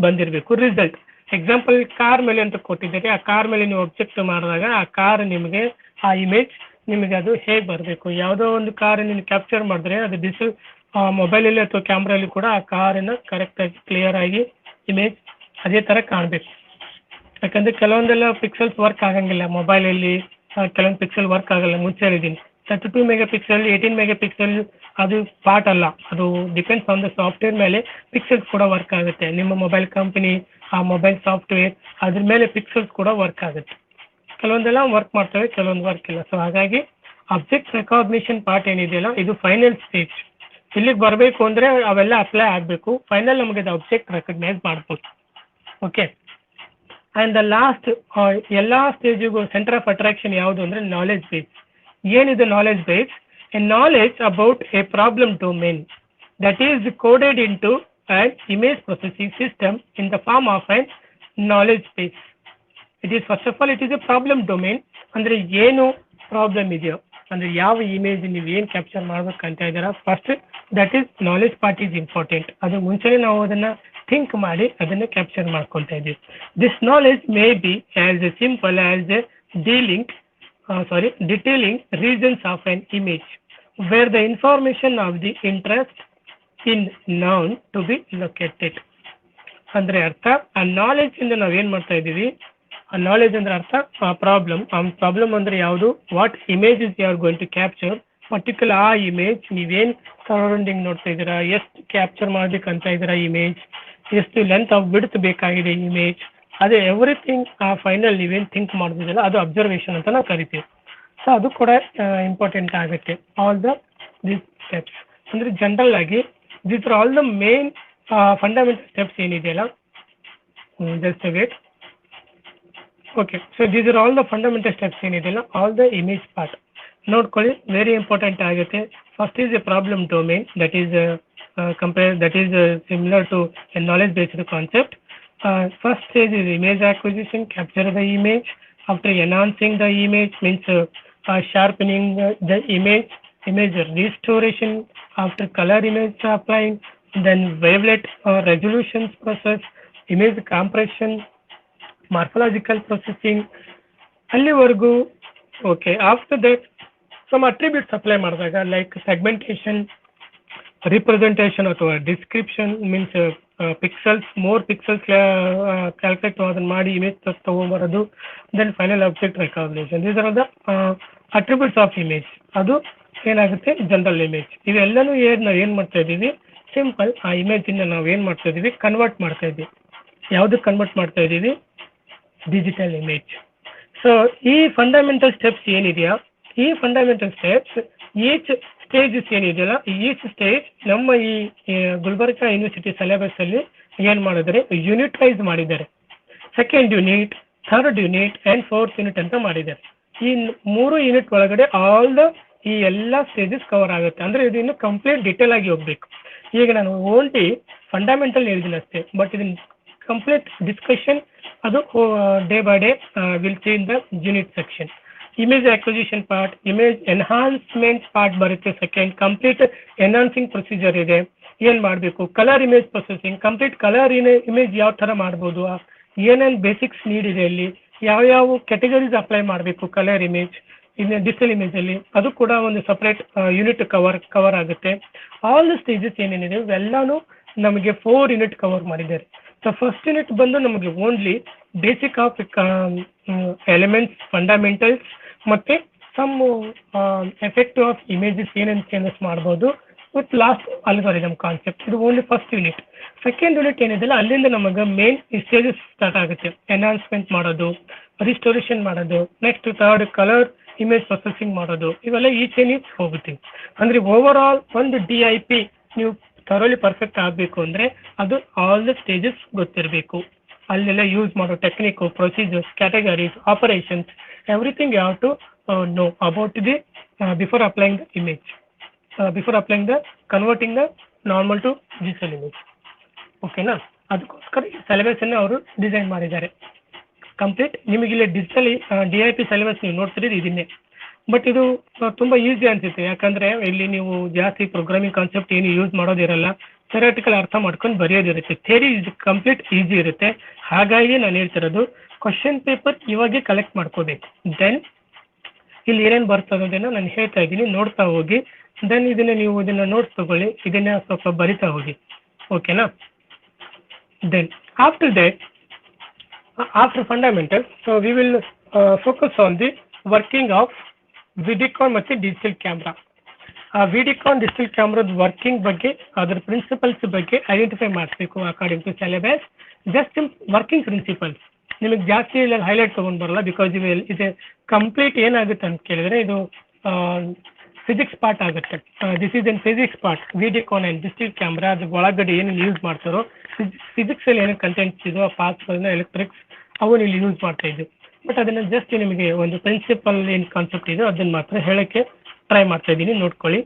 ಬಂದಿರಬೇಕು, ರಿಸಲ್ಟ್. ಎಕ್ಸಾಂಪಲ್ ಕಾರ್ ಮೇಲೆ ಅಂತ ಕೊಟ್ಟಿದ್ದಾರೆ, ಆ ಕಾರ್ ಮೇಲೆ ನೀವು ಆಬ್ಜೆಕ್ಟ್ ಮಾಡಿದಾಗ ಆ ಕಾರ್ ನಿಮಗೆ ಆ ಇಮೇಜ್ ನಿಮಗೆ ಅದು ಹೇಗೆ ಬರಬೇಕು. ಯಾವುದೋ ಒಂದು ಕಾರ್ ನೀವು ಕ್ಯಾಪ್ಚರ್ ಮಾಡಿದ್ರೆ ಅದು ಡಿಜಿಟಲ್ ಮೊಬೈಲಲ್ಲಿ ಅಥವಾ ಕ್ಯಾಮ್ರಲ್ಲಿ ಕೂಡ ಆ ಕಾರನ್ನು ಕರೆಕ್ಟಾಗಿ ಕ್ಲಿಯರ್ ಆಗಿ ಇಮೇಜ್ ಅದೇ ಥರ ಕಾಣಬೇಕು. ಯಾಕಂದರೆ ಕೆಲವೊಂದೆಲ್ಲ ಪಿಕ್ಸೆಲ್ಸ್ ವರ್ಕ್ ಆಗಂಗಿಲ್ಲ ಮೊಬೈಲಲ್ಲಿ, ಕೆಲವೊಂದು ಪಿಕ್ಸೆಲ್ ವರ್ಕ್ ಆಗಲ್ಲ. ಮುಂಚೆ ಹೇಳಿದ್ದೀನಿ 32 ಮೆಗಾಪಿಕ್ಸೆಲ್ 18 ಮೆಗಾಪಿಕ್ಸೆಲ್ ಅದು ಪಾರ್ಟ್ ಅಲ್ಲ, ಅದು ಡಿಪೆಂಡ್ಸ್ ಆನ್ ದ ಸಾಫ್ಟ್ವೇರ್ ಮೇಲೆ ಪಿಕ್ಸೆಲ್ಸ್ ಕೂಡ ವರ್ಕ್ ಆಗುತ್ತೆ. ನಿಮ್ಮ ಮೊಬೈಲ್ ಕಂಪನಿ ಆ ಮೊಬೈಲ್ ಸಾಫ್ಟ್ವೇರ್ ಅದ್ರ ಮೇಲೆ ಪಿಕ್ಸೆಲ್ಸ್ ಕೂಡ ವರ್ಕ್ ಆಗುತ್ತೆ. ಕೆಲವೊಂದೆಲ್ಲ ವರ್ಕ್ ಮಾಡ್ತವೆ, ಕೆಲವೊಂದು ವರ್ಕ್ ಇಲ್ಲ. ಸೊ ಹಾಗಾಗಿ ಆಬ್ಜೆಕ್ಟ್ ರೆಕಾಗ್ನಿಷನ್ ಪಾರ್ಟ್ ಏನಿದೆಯಲ್ಲ ಇದು ಫೈನಲ್ ಸ್ಟೇಜ್. ಇಲ್ಲಿಗೆ ಬರಬೇಕು ಅಂದರೆ ಅವೆಲ್ಲ ಅಪ್ಲೈ ಆಗಬೇಕು. ಫೈನಲ್ ನಮಗೆ ಅದು ಆಬ್ಜೆಕ್ಟ್ ರೆಕಗ್ನೈಸ್ ಮಾಡ್ಬೋದು. ಓಕೆ, ಆ್ಯಂಡ್ ದ ಲಾಸ್ಟ್ ಎಲ್ಲ ಸ್ಟೇಜಿಗೂ ಸೆಂಟರ್ ಆಫ್ ಅಟ್ರಾಕ್ಷನ್ ಯಾವುದು ಅಂದರೆ ನಾಲೆಜ್ ಬೇಸ್. ಏನಿದೆ knowledge base? A knowledge about a problem domain that is coded in to an image processing system in the form of a knowledge base. It is first of all it is a problem domain. ಅಂದ್ರೆ ಏನು problem ಇದೆಯೋ, ಅಂದ್ರೆ ಯಾವ image ನೀವು ಏನು capture ಮಾಡ್ಬೇಕಂತ ಇದ್ದೀರಾ, first that is knowledge part is important. ಅದು ಮುಂಚೆನೇ ನಾವು ಅದನ್ನ ಥಿಂಕ್ ಮಾಡಿ ಅದನ್ನ ಕ್ಯಾಪ್ಚರ್ ಮಾಡ್ಕೊತಾ ಇದ್ದೀವಿ. This knowledge may be as A simple as A delink detailing regions of an image where the information of the interest in known to be located. ಅಂದ್ರೆ ಅರ್ಥ ಆ ನಾಲೆಜ್ ಇಂದ ನಾವೇನ್ ಮಾಡ್ತಾ ಇದ್ದೀವಿ, ಆ ನಾಲೆಜ್ ಅಂದ್ರೆ ಅರ್ಥ ಪ್ರಾಬ್ಲಮ್ ಅಂದ್ರೆ ಯಾವುದು, what images you are going to capture, particular ಆ ಇಮೇಜ್ ನೀವೇನ್ ಸರೌಂಡಿಂಗ್ ನೋಡ್ತಾ ಇದ್ದೀರಾ, ಎಷ್ಟು ಕ್ಯಾಪ್ಚರ್ ಮಾಡ್ಬೇಕಂತ ಇದ್ದೀರಾ ಇಮೇಜ್, ಎಷ್ಟು ಲೆಂತ್ ಆಫ್ ಬಿಡ್ತ್ ಬೇಕಾಗಿದೆ ಇಮೇಜ್, ಅದೇ ಎವ್ರಿಥಿಂಗ್ ಫೈನಲ್ ನೀವೇನು ಥಿಂಕ್ ಮಾಡ್ತಿದ್ದೀರಾ ಅದು ಅಬ್ಸರ್ವೇಷನ್ ಅಂತ ನಾವು ಕರಿತೀವಿ. ಸೊ ಅದು ಕೂಡ ಇಂಪಾರ್ಟೆಂಟ್ ಆಗುತ್ತೆ. ಆಲ್ ದಿಸ್ ಸ್ಟೆಪ್ಸ್ ಅಂದ್ರೆ ಜನರಲ್ ಆಗಿ these are all the main fundamental steps ಏನಿದೆಯಲ್ಲ, just wait. Okay, so these are all the fundamental steps ಏನಿದೆಯಲ್ಲ, ಆಲ್ ದ ಇಮೇಜ್ ಪಾರ್ಟ್ ನೋಡ್ಕೊಳ್ಳಿ, ವೆರಿ ಇಂಪಾರ್ಟೆಂಟ್ ಆಗುತ್ತೆ. First is a problem domain, that is similar to a knowledge based concept. First stage is image acquisition, capture the image. After enhancing the image means sharpening the image restoration. After color image applying, then wavelet resolution process, image compression, morphological processing. ಅಲ್ಲಿವರೆಗೂ okay. After that some attributes apply ಮಾಡಿದಾಗ like segmentation, representation ಅಥವಾ description means pixels, more pixels calculate ಅದನ್ನು ಮಾಡಿ image ತಗೊಂಬರೋದು. Then final object recognition. These are the attributes of image. ಅದು ಏನಾಗುತ್ತೆ general image. ಇವೆಲ್ಲನೂ ನಾವು ಏನು ಮಾಡ್ತಾ ಇದ್ದೀವಿ, ಸಿಂಪಲ್ ಆ ಇಮೇಜಿಂದ ನಾವು ಏನು ಮಾಡ್ತಾ ಇದ್ದೀವಿ, ಕನ್ವರ್ಟ್ ಮಾಡ್ತಾ ಇದ್ದೀವಿ. ಯಾವುದಕ್ಕೆ ಕನ್ವರ್ಟ್ ಮಾಡ್ತಾ ಇದ್ದೀವಿ, ಡಿಜಿಟಲ್ ಇಮೇಜ್. ಸೊ ಈ ಫಂಡಮೆಂಟಲ್ ಸ್ಟೆಪ್ಸ್ ಏನಿದೆಯಾ, ಈ ಫಂಡಮೆಂಟಲ್ ಸ್ಟೆಪ್ಸ್ ಈಚ್ ಸ್ಟೇಜಸ್ ಏನಿದೆಯಲ್ಲ, ಈಚ್ ಸ್ಟೇಜ್ ನಮ್ಮ ಈ ಗುಲ್ಬರ್ಗಾ ಯೂನಿವರ್ಸಿಟಿ ಸಿಲೆಬಸ್ ಅಲ್ಲಿ ಏನ್ ಮಾಡಿದರೆ ಯೂನಿಟ್ ವೈಸ್ ಮಾಡಿದ್ದಾರೆ. Second unit, third unit and fourth unit ಅಂತ ಮಾಡಿದ್ದಾರೆ. ಈ 3 ಯೂನಿಟ್ ಒಳಗಡೆ ಆಲ್ ದ ಈ ಎಲ್ಲ ಸ್ಟೇಜಸ್ ಕವರ್ ಆಗುತ್ತೆ. ಅಂದ್ರೆ ಇದು ಇನ್ನು ಕಂಪ್ಲೀಟ್ ಡಿಟೇಲ್ ಆಗಿ ಹೋಗ್ಬೇಕು. ಈಗ ನಾನು ಓನ್ಲಿ ಫಂಡಮೆಂಟಲ್ ಹೇಳಿದ್ದೀನಿ ಅಷ್ಟೇ, ಬಟ್ ಇದನ್ನ ಕಂಪ್ಲೀಟ್ ಡಿಸ್ಕಷನ್ ಅದು day by day will see in the unit section. Image acquisition part, image enhancement part ಬರುತ್ತೆ. ಸೆಕೆಂಡ್ ಕಂಪ್ಲೀಟ್ ಎನ್ಹಾನ್ಸಿಂಗ್ ಪ್ರೊಸೀಜರ್ ಇದೆ, ಏನ್ ಮಾಡಬೇಕು, colour image processing, complete colour image ಯಾವ ತರ ಮಾಡ್ಬೋದು, ಏನೇನು ಬೇಸಿಕ್ಸ್ ನೀಡ್ ಇದೆ, ಅಲ್ಲಿ ಯಾವ ಕ್ಯಾಟಗರೀಸ್ ಅಪ್ಲೈ ಮಾಡಬೇಕು ಕಲರ್ ಇಮೇಜ್ ಡಿಜಿಟಲ್ ಇಮೇಜ್ ಅಲ್ಲಿ, ಅದು ಕೂಡ ಒಂದು ಸಪರೇಟ್ ಯೂನಿಟ್ ಕವರ್ ಆಗುತ್ತೆ. ಆಲ್ ದ ಸ್ಟೇಜಸ್ ಏನೇನಿದೆ ಇವೆಲ್ಲಾನು ನಮಗೆ 4 ಯೂನಿಟ್ ಕವರ್ ಮಾಡಿದ್ದಾರೆ. ಸೊ ಫಸ್ಟ್ ಯೂನಿಟ್ ಬಂದು ನಮಗೆ only basic of elements, fundamentals ಮತ್ತೆ ಸಮ್ ಎಫೆಕ್ಟ್ ಆಫ್ ಇಮೇಜಸ್ ಏನೇನು ಚೇಂಜಸ್ ಮಾಡ್ಬೋದು ವಿತ್ ಲಾಸ್ಟ್ ಅಲ್ಗಾರಿದಮ್ ಕಾನ್ಸೆಪ್ಟ್. ಇದು only first unit. Second unit ಏನಿದೆಲ್ಲ ಅಲ್ಲಿಂದ ನಮಗೆ ಮೇನ್ ಸ್ಟೇಜಸ್ ಸ್ಟಾರ್ಟ್ ಆಗುತ್ತೆ. ಎನ್ಹಾನ್ಸ್ಮೆಂಟ್ ಮಾಡೋದು, ರಿಸ್ಟೋರೇಷನ್ ಮಾಡೋದು, next third colour image processing ಮಾಡೋದು, ಇವೆಲ್ಲ ಈಚೆನೇ ಹೋಗುತ್ತೆ. ಅಂದ್ರೆ ಓವರ್ ಆಲ್ ಒಂದು DIP ನೀವು ಥರೋಲಿ ಪರ್ಫೆಕ್ಟ್ ಆಗಬೇಕು ಅಂದ್ರೆ ಅದು ಆಲ್ ದ ಸ್ಟೇಜಸ್ ಗೊತ್ತಿರಬೇಕು. ಅಲ್ಲೆಲ್ಲ ಯೂಸ್ ಮಾಡೋ technique, procedures, categories, operations, everything you have to know about the before applying the image, before applying the converting the normal to digital image. ಓಕೆನಾ? ಅದಕ್ಕೋಸ್ಕರ ಈ ಸಿಲೆಬಸ್ ಅನ್ನು ಅವರು ಡಿಸೈನ್ ಮಾಡಿದ್ದಾರೆ ಕಂಪ್ಲೀಟ್. ನಿಮಗೆ ಇಲ್ಲಿ ಡಿಜಿಟಲ್ DIP ಸಿಲೆಬಸ್ ನೀವು ನೋಡ್ತಿರೋದು ಇದನ್ನೇ. ಬಟ್ ಇದು ತುಂಬಾ ಈಸಿ ಅನ್ಸುತ್ತೆ, ಯಾಕಂದ್ರೆ ಇಲ್ಲಿ ನೀವು ಜಾಸ್ತಿ ಪ್ರೋಗ್ರಾಮಿಂಗ್ ಕಾನ್ಸೆಪ್ಟ್ ಏನು ಯೂಸ್ ಮಾಡೋದಿರಲ್ಲ, ಥಿಯರಿಟಿಕಲ್ ಅರ್ಥ ಮಾಡ್ಕೊಂಡು ಬರೆಯೋದಿರುತ್ತೆ. ಥಿಯರಿ ಇದು ಕಂಪ್ಲೀಟ್ ಈಸಿ ಇರುತ್ತೆ. ಹಾಗಾಗಿ ನಾನು ಹೇಳ್ತಿರೋದು ಕ್ವಶನ್ ಪೇಪರ್ ಇವಾಗೆ ಕಲೆಕ್ಟ್ ಮಾಡ್ಕೋಬೇಕು. ದೆನ್ ಇಲ್ಲಿ ಏನೇನು ಬರ್ತದೆ ಅದನ್ನ ನಾನು ಹೇಳ್ತಾ ಇದ್ದೀನಿ, ನೋಡ್ತಾ ಹೋಗಿ. ದೆನ್ ಇದನ್ನ ನೋಟ್ಸ್ ತಗೊಳ್ಳಿ, ಇದನ್ನ ಸ್ವಲ್ಪ ಬರಿತಾ ಹೋಗಿ. ಓಕೆನಾ? Then after that, after fundamentals, so we will focus on the working of Vidicon ಮತ್ತು ಡಿಜಿಟಲ್ ಕ್ಯಾಮ್ರಾ. Vidicon ಡಿಜಿಟಲ್ ಕ್ಯಾಮ್ರಾದ ವರ್ಕಿಂಗ್ ಬಗ್ಗೆ, ಅದರ ಪ್ರಿನ್ಸಿಪಲ್ಸ್ ಬಗ್ಗೆ ಐಡೆಂಟಿಫೈ ಮಾಡಿಸ್ಬೇಕು according to syllabus. Just working principles ನಿಮಗೆ ಜಾಸ್ತಿ ಇಲ್ಲ ಹೈಲೈಟ್ ತೊಗೊಂಡು ಬರಲ್ಲ, ಬಿಕಾಸ್ ಇದು ಕಂಪ್ಲೀಟ್ ಏನಾಗುತ್ತೆ ಅಂತ ಕೇಳಿದ್ರೆ ಇದು ಫಿಸಿಕ್ಸ್ ಪಾರ್ಟ್ ಆಗುತ್ತೆ. This is N physics part. Vidicon and digital camera ಅದ್ರ ಒಳಗಡೆ ಏನೇನು ಯೂಸ್ ಮಾಡ್ತಾರೋ, ಫಿಸಿಕ್ಸ್ ಅಲ್ಲಿ ಏನೇನು ಕಂಟೆಂಟ್ಸ್ ಇದೋ, ಪಾರ್ಟ್ಸ್, ಎಲೆಕ್ಟ್ರಿಕ್ಸ್ ಅವನ್ನ ಇಲ್ಲಿ ಯೂಸ್ ಮಾಡ್ತಾ ಇದ್ವಿ. ಬಟ್ ಅದನ್ನ ಜಸ್ಟ್ ನಿಮಗೆ ಒಂದು ಪ್ರಿನ್ಸಿಪಲ್ ಏನು ಕಾನ್ಸೆಪ್ಟ್ ಇದೋ ಅದನ್ನ ಮಾತ್ರ ಹೇಳಕ್ಕೆ ಟ್ರೈ ಮಾಡ್ತಾ ಇದ್ದೀನಿ, ನೋಡ್ಕೊಳ್ಳಿ.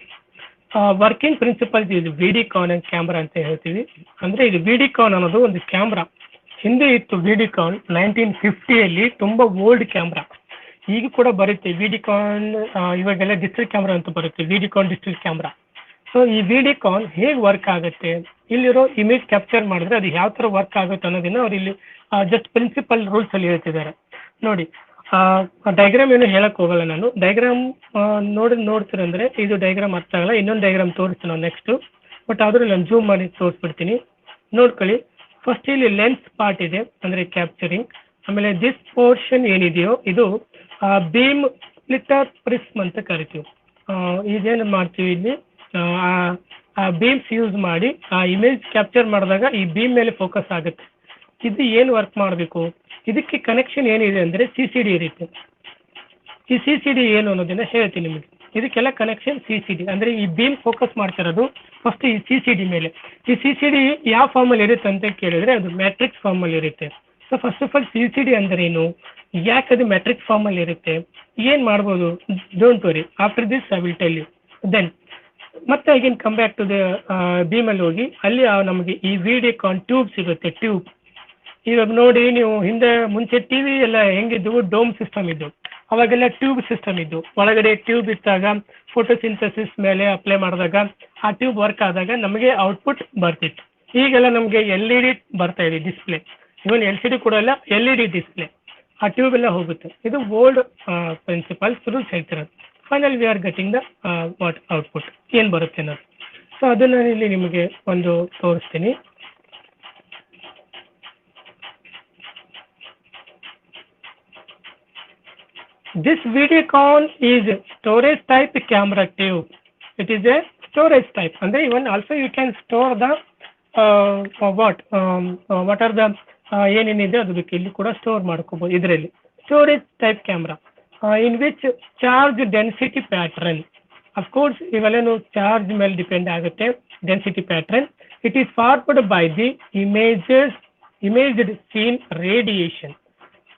ವರ್ಕಿಂಗ್ ಪ್ರಿನ್ಸಿಪಲ್ಸ್ ಇದು Vidicon ಆ್ಯಂಡ್ ಕ್ಯಾಮ್ರಾ ಅಂತ ಹೇಳ್ತೀವಿ. ಅಂದ್ರೆ ಇದು Vidicon ಅನ್ನೋದು ಒಂದು ಕ್ಯಾಮ್ರಾ. ಹಿಂದೆ ಇತ್ತು Vidicon 1950ಯಲ್ಲಿ, ತುಂಬಾ ಓಲ್ಡ್ ಕ್ಯಾಮ್ರಾ. ಈಗ ಕೂಡ ಬರುತ್ತೆ Vidicon, ಇವಾಗೆಲ್ಲ ಡಿಜಿಟಲ್ ಕ್ಯಾಮ್ರಾ ಅಂತ ಬರುತ್ತೆ, Vidicon ಡಿಜಿಟಲ್ ಕ್ಯಾಮ್ರಾ. ಸೊ ಈ Vidicon ಹೇಗೆ ವರ್ಕ್ ಆಗುತ್ತೆ, ಇಲ್ಲಿರೋ ಇಮೇಜ್ ಕ್ಯಾಪ್ಚರ್ ಮಾಡಿದ್ರೆ ಅದು ಯಾವ ತರ ವರ್ಕ್ ಆಗುತ್ತೆ ಅನ್ನೋದನ್ನ ಅವ್ರು ಇಲ್ಲಿ ಜಸ್ಟ್ ಪ್ರಿನ್ಸಿಪಲ್ ರೂಲ್ಸ್ ಅಲ್ಲಿ ಹೇಳ್ತಿದ್ದಾರೆ ನೋಡಿ. ಡೈಗ್ರಾಮ್ ಏನು ಹೇಳಕ್ ಹೋಗಲ್ಲ ನಾನು. ಡೈಗ್ರಾಮ್ ನೋಡ್ತೀರಂದ್ರೆ ಇದು ಡೈಗ್ರಾಮ್ ಅರ್ಥ ಆಗಲ್ಲ. ಇನ್ನೊಂದು ಡೈಗ್ರಾಮ್ ತೋರಿಸ್ತೀನಿ ನಾವು ನೆಕ್ಸ್ಟ್. ಬಟ್ ಆದ್ರೂ ನಾನು ಜೂಮ್ ಮಾಡಿ ತೋರಿಸ್ಬಿಡ್ತೀನಿ, ನೋಡ್ಕೊಳ್ಳಿ. ಫಸ್ಟ್ ಇಲ್ಲಿ ಲೆನ್ಸ್ ಪಾರ್ಟ್ ಇದೆ, ಅಂದ್ರೆ ಕ್ಯಾಪ್ಚರಿಂಗ್. ಆಮೇಲೆ ದಿಸ್ ಪೋರ್ಷನ್ ಏನಿದೆಯೋ ಇದು ಬೀಮ್ ಸ್ಪ್ಲಿಟರ್ ಪ್ರಿಸ್ಮ್ ಅಂತ ಕರಿತೀವಿ. ಇದೇನು ಮಾಡ್ತೀವಿ ಇಲ್ಲಿ, ಆ ಬೀಮ್ಸ್ ಯೂಸ್ ಮಾಡಿ ಆ ಇಮೇಜ್ ಕ್ಯಾಪ್ಚರ್ ಮಾಡಿದಾಗ ಈ ಬೀಮ್ ಮೇಲೆ ಫೋಕಸ್ ಆಗುತ್ತೆ. ಇದು ಏನು ವರ್ಕ್ ಮಾಡಬೇಕು, ಇದಕ್ಕೆ ಕನೆಕ್ಷನ್ ಏನಿದೆ ಅಂದರೆ CCD ಇರುತ್ತೆ. ಈ CCD ಏನು ಅನ್ನೋದನ್ನ ಹೇಳ್ತೀನಿ ನಿಮಗೆ. ಇದಕ್ಕೆಲ್ಲ ಕನೆಕ್ಷನ್ CCD, ಅಂದರೆ ಈ ಬೀಮ್ ಫೋಕಸ್ ಮಾಡ್ತಿರೋದು ಫಸ್ಟ್ ಈ CCD ಮೇಲೆ. ಈ CCD ಯಾವ ಫಾರ್ಮಲ್ಲಿ ಇರುತ್ತೆ ಅಂತ ಕೇಳಿದ್ರೆ ಅದು ಮ್ಯಾಟ್ರಿಕ್ಸ್ ಫಾರ್ಮಲ್ಲಿ ಇರುತ್ತೆ. So first of all CCD ಅಂದ್ರೆ ಏನು, ಯಾಕೆ ಅದು ಮ್ಯಾಟ್ರಿಕ್ಸ್ ಫಾರ್ಮಲ್ಲಿ ಇರುತ್ತೆ, ಏನು ಮಾಡ್ಬೋದು, don't worry, after this I will tell you. Then ಮತ್ತೆ again come back to the ಬೀಮಲ್ಲಿ ಹೋಗಿ ಅಲ್ಲಿ ನಮಗೆ ಈ ವಿಡಿಕಾನ್ ಟ್ಯೂಬ್ ಸಿಗುತ್ತೆ. ಟ್ಯೂಬ್ ಇವಾಗ ನೋಡಿ, ನೀವು ಹಿಂದೆ ಮುಂಚೆ ಟಿವಿ ಎಲ್ಲ ಹೆಂಗಿದ್ವು, ಡೋಮ್ ಸಿಸ್ಟಮ್ ಇದ್ದು, ಅವಾಗೆಲ್ಲ ಟ್ಯೂಬ್ ಸಿಸ್ಟಮ್ ಇದ್ದು. ಒಳಗಡೆ ಟ್ಯೂಬ್ ಇದ್ದಾಗ ಫೋಟೋಸಿಂಥಸಿಸ್ ಮೇಲೆ ಅಪ್ಲೈ ಮಾಡಿದಾಗ ಆ ಟ್ಯೂಬ್ ವರ್ಕ್ ಆದಾಗ ನಮಗೆ ಔಟ್ಪುಟ್ ಬರ್ತಿತ್ತು. ಈಗೆಲ್ಲ ನಮಗೆ LED ಬರ್ತಾ ಇದೆ, ಡಿಸ್ಪ್ಲೇ. ಇವನ್ LCD ಕೂಡ ಎಲ್ಲ LED ಡಿಸ್ಪ್ಲೇ. ಆ ಟ್ಯೂಬ್ ಎಲ್ಲ ಹೋಗುತ್ತೆ. ಇದು ಓಲ್ಡ್ ಪ್ರಿನ್ಸಿಪಲ್ಸ್ ರೂಲ್ಸ್ ಹೇಳ್ತಿರೋದು. Final we are getting the what output ಏನು ಬರುತ್ತೆ ಅನ್ನೋದು. ಸೊ ಅದನ್ನು ಇಲ್ಲಿ ನಿಮಗೆ ಒಂದು ತೋರಿಸ್ತೀನಿ. This Vidicon is storage type camera tube. It is a storage type, and even also you can store the what are the ಏನೇನಿದೆ ಅದಕ್ಕೆ ಇಲ್ಲಿ ಕೂಡ ಸ್ಟೋರ್ ಮಾಡ್ಕೋಬಹುದು. ಇದರಲ್ಲಿ storage type camera in which charge density pattern, of course ಇವೆಲ್ಲನೂ charge ಮೇಲೆ depend ಆಗುತ್ತೆ. Density pattern, it is forward by the imaged scene radiation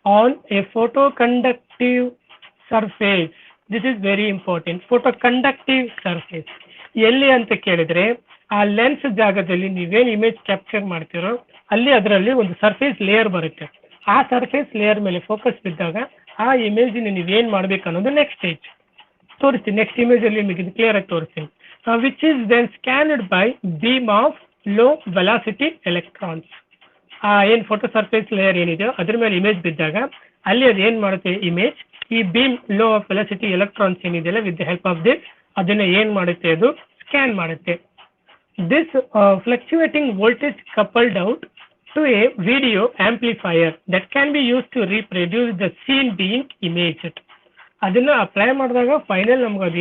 on a photoconductive surface. This is very important. Photoconductive surface ಎಲ್ಲಿ ಅಂತ ಕೇಳಿದ್ರೆ ಆ lens ಜಾಗದಲ್ಲಿ ನೀವೇನು image capture ಮಾಡ್ತೀರೋ ಅಲ್ಲಿ ಅದರಲ್ಲಿ ಒಂದು ಸರ್ಫೇಸ್ ಲೇಯರ್ ಬರುತ್ತೆ. ಆ ಸರ್ಫೇಸ್ ಲೇಯರ್ ಮೇಲೆ ಫೋಕಸ್ ಬಿದ್ದಾಗ ಆ ಇಮೇಜಿನ ನೀವೇನು ಮಾಡ್ಬೇಕು ಅನ್ನೋದು ನೆಕ್ಸ್ಟ್ ಸ್ಟೇಜ್ ತೋರಿಸ್ತೀನಿ. ನೆಕ್ಸ್ಟ್ ಇಮೇಜಲ್ಲಿ ನಿಮಗೆ ಇದು ಕ್ಲಿಯರ್ ಆಗಿ ತೋರಿಸ್ತೀನಿ. Which is then scanned by beam of low velocity electrons. ಏನು ಫೋಟೋ ಸರ್ಫೇಸ್ ಲೇಯರ್ ಏನಿದೆಯೋ ಅದ್ರ ಮೇಲೆ ಇಮೇಜ್ ಬಿದ್ದಾಗ ಅಲ್ಲಿ ಅದು ಏನು ಮಾಡುತ್ತೆ, ಇಮೇಜ್ ಈ beam low of velocity electrons ಏನಿದೆಯಲ್ಲ with the help of this ಅದನ್ನ ಏನು ಮಾಡುತ್ತೆ, ಅದು ಸ್ಕ್ಯಾನ್ ಮಾಡುತ್ತೆ. This fluctuating voltage coupled out to a video amplifier that can be use to reproduce the scene being imaged. ಅದನ್ನ apply ಮಾಡಿದಾಗ final ನಮ್ಗೆ ಅದು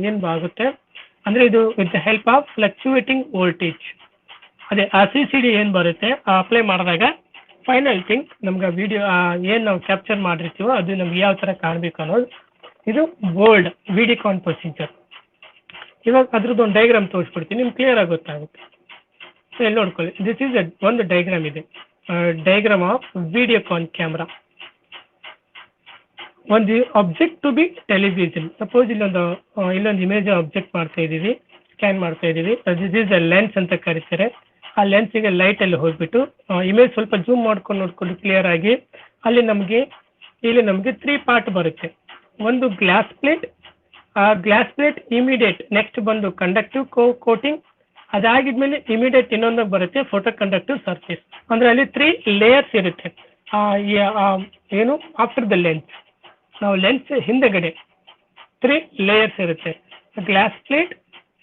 ಏನು ಆಗುತ್ತೆ ಅಂದ್ರೆ ಇದು with the help of fluctuating voltage. ಅದೇ ಆ CCD ಏನು ಬರುತ್ತೆ ಅಪ್ಲೈ ಮಾಡಿದಾಗ ಫೈನಲ್ ಥಿಂಗ್ ನಮ್ಗೆ ವಿಡಿಯೋ ಏನು ನಾವು ಕ್ಯಾಪ್ಚರ್ ಮಾಡಿರ್ತೀವೋ ಅದು ನಮ್ಗೆ ಯಾವ ಥರ ಕಾಣಬೇಕು ಅನ್ನೋದು ಇದು ಬೋಲ್ಡ್ ವಿಡಿಕಾನ್ ಪ್ರೊಸೀಜರ್. ಇವಾಗ ಅದ್ರದ್ದು ಒಂದು ಡೈಗ್ರಾಮ್ ತೋರಿಸ್ಬಿಡ್ತೀನಿ, ನಿಮ್ಗೆ ಕ್ಲಿಯರ್ ಆಗಿ ಗೊತ್ತಾಗುತ್ತೆ. ಸೊ ಎಲ್ಲಿ ನೋಡ್ಕೊಳ್ಳಿ, ದಿಸ್ ಈಸ್ ಒಂದು ಡೈಗ್ರಾಮ್ ಇದೆ, ಡೈಗ್ರಾಮ್ ಆಫ್ ವಿಡಿಯೋಕಾನ್ ಕ್ಯಾಮ್ರಾ. ಒಂದು object to be television. Suppose ಇಲ್ಲೊಂದು ಇಮೇಜ್ ಆಬ್ಜೆಕ್ಟ್ ಮಾಡ್ತಾ ಇದ್ದೀವಿ, ಸ್ಕ್ಯಾನ್ ಮಾಡ್ತಾ ಇದ್ದೀವಿ. ದಿಸ್ ಈಸ್ ಅ ಲೆನ್ಸ್ ಅಂತ ಕರೀತಾರೆ. ಆ ಲೆನ್ಸಿಗೆ ಲೈಟಲ್ಲಿ ಹೋಗ್ಬಿಟ್ಟು ಇಮೇಜ್ ಸ್ವಲ್ಪ ಜೂಮ್ ಮಾಡ್ಕೊಂಡು ನೋಡ್ಕೊಂಡು ಕ್ಲಿಯರ್ ಆಗಿ ಇಲ್ಲಿ ನಮಗೆ 3 ಪಾರ್ಟ್ ಬರುತ್ತೆ. ಒಂದು ಗ್ಲಾಸ್ ಪ್ಲೇಟ್, ಆ ಗ್ಲಾಸ್ ಪ್ಲೇಟ್ ಇಮಿಡಿಯೇಟ್ ನೆಕ್ಸ್ಟ್ ಬಂದು ಕಂಡಕ್ಟಿವ್ ಕೋಟಿಂಗ್, ಅದಾಗಿದ್ಮೇಲೆ ಇಮಿಡಿಯೇಟ್ ಇನ್ನೊಂದಾಗ ಬರುತ್ತೆ ಫೋಟೋ ಕಂಡಕ್ಟಿವ್ ಸರ್ಫೇಸ್. ಅಂದ್ರೆ ಅಲ್ಲಿ 3 ಲೇಯರ್ಸ್ ಇರುತ್ತೆ. ಏನು ಆಫ್ಟರ್ ದ ಲೆನ್ಸ್, ನಾವು ಲೆನ್ಸ್ ಹಿಂದೆಗಡೆ 3 ಲೇಯರ್ಸ್ ಇರುತ್ತೆ. Glass plate,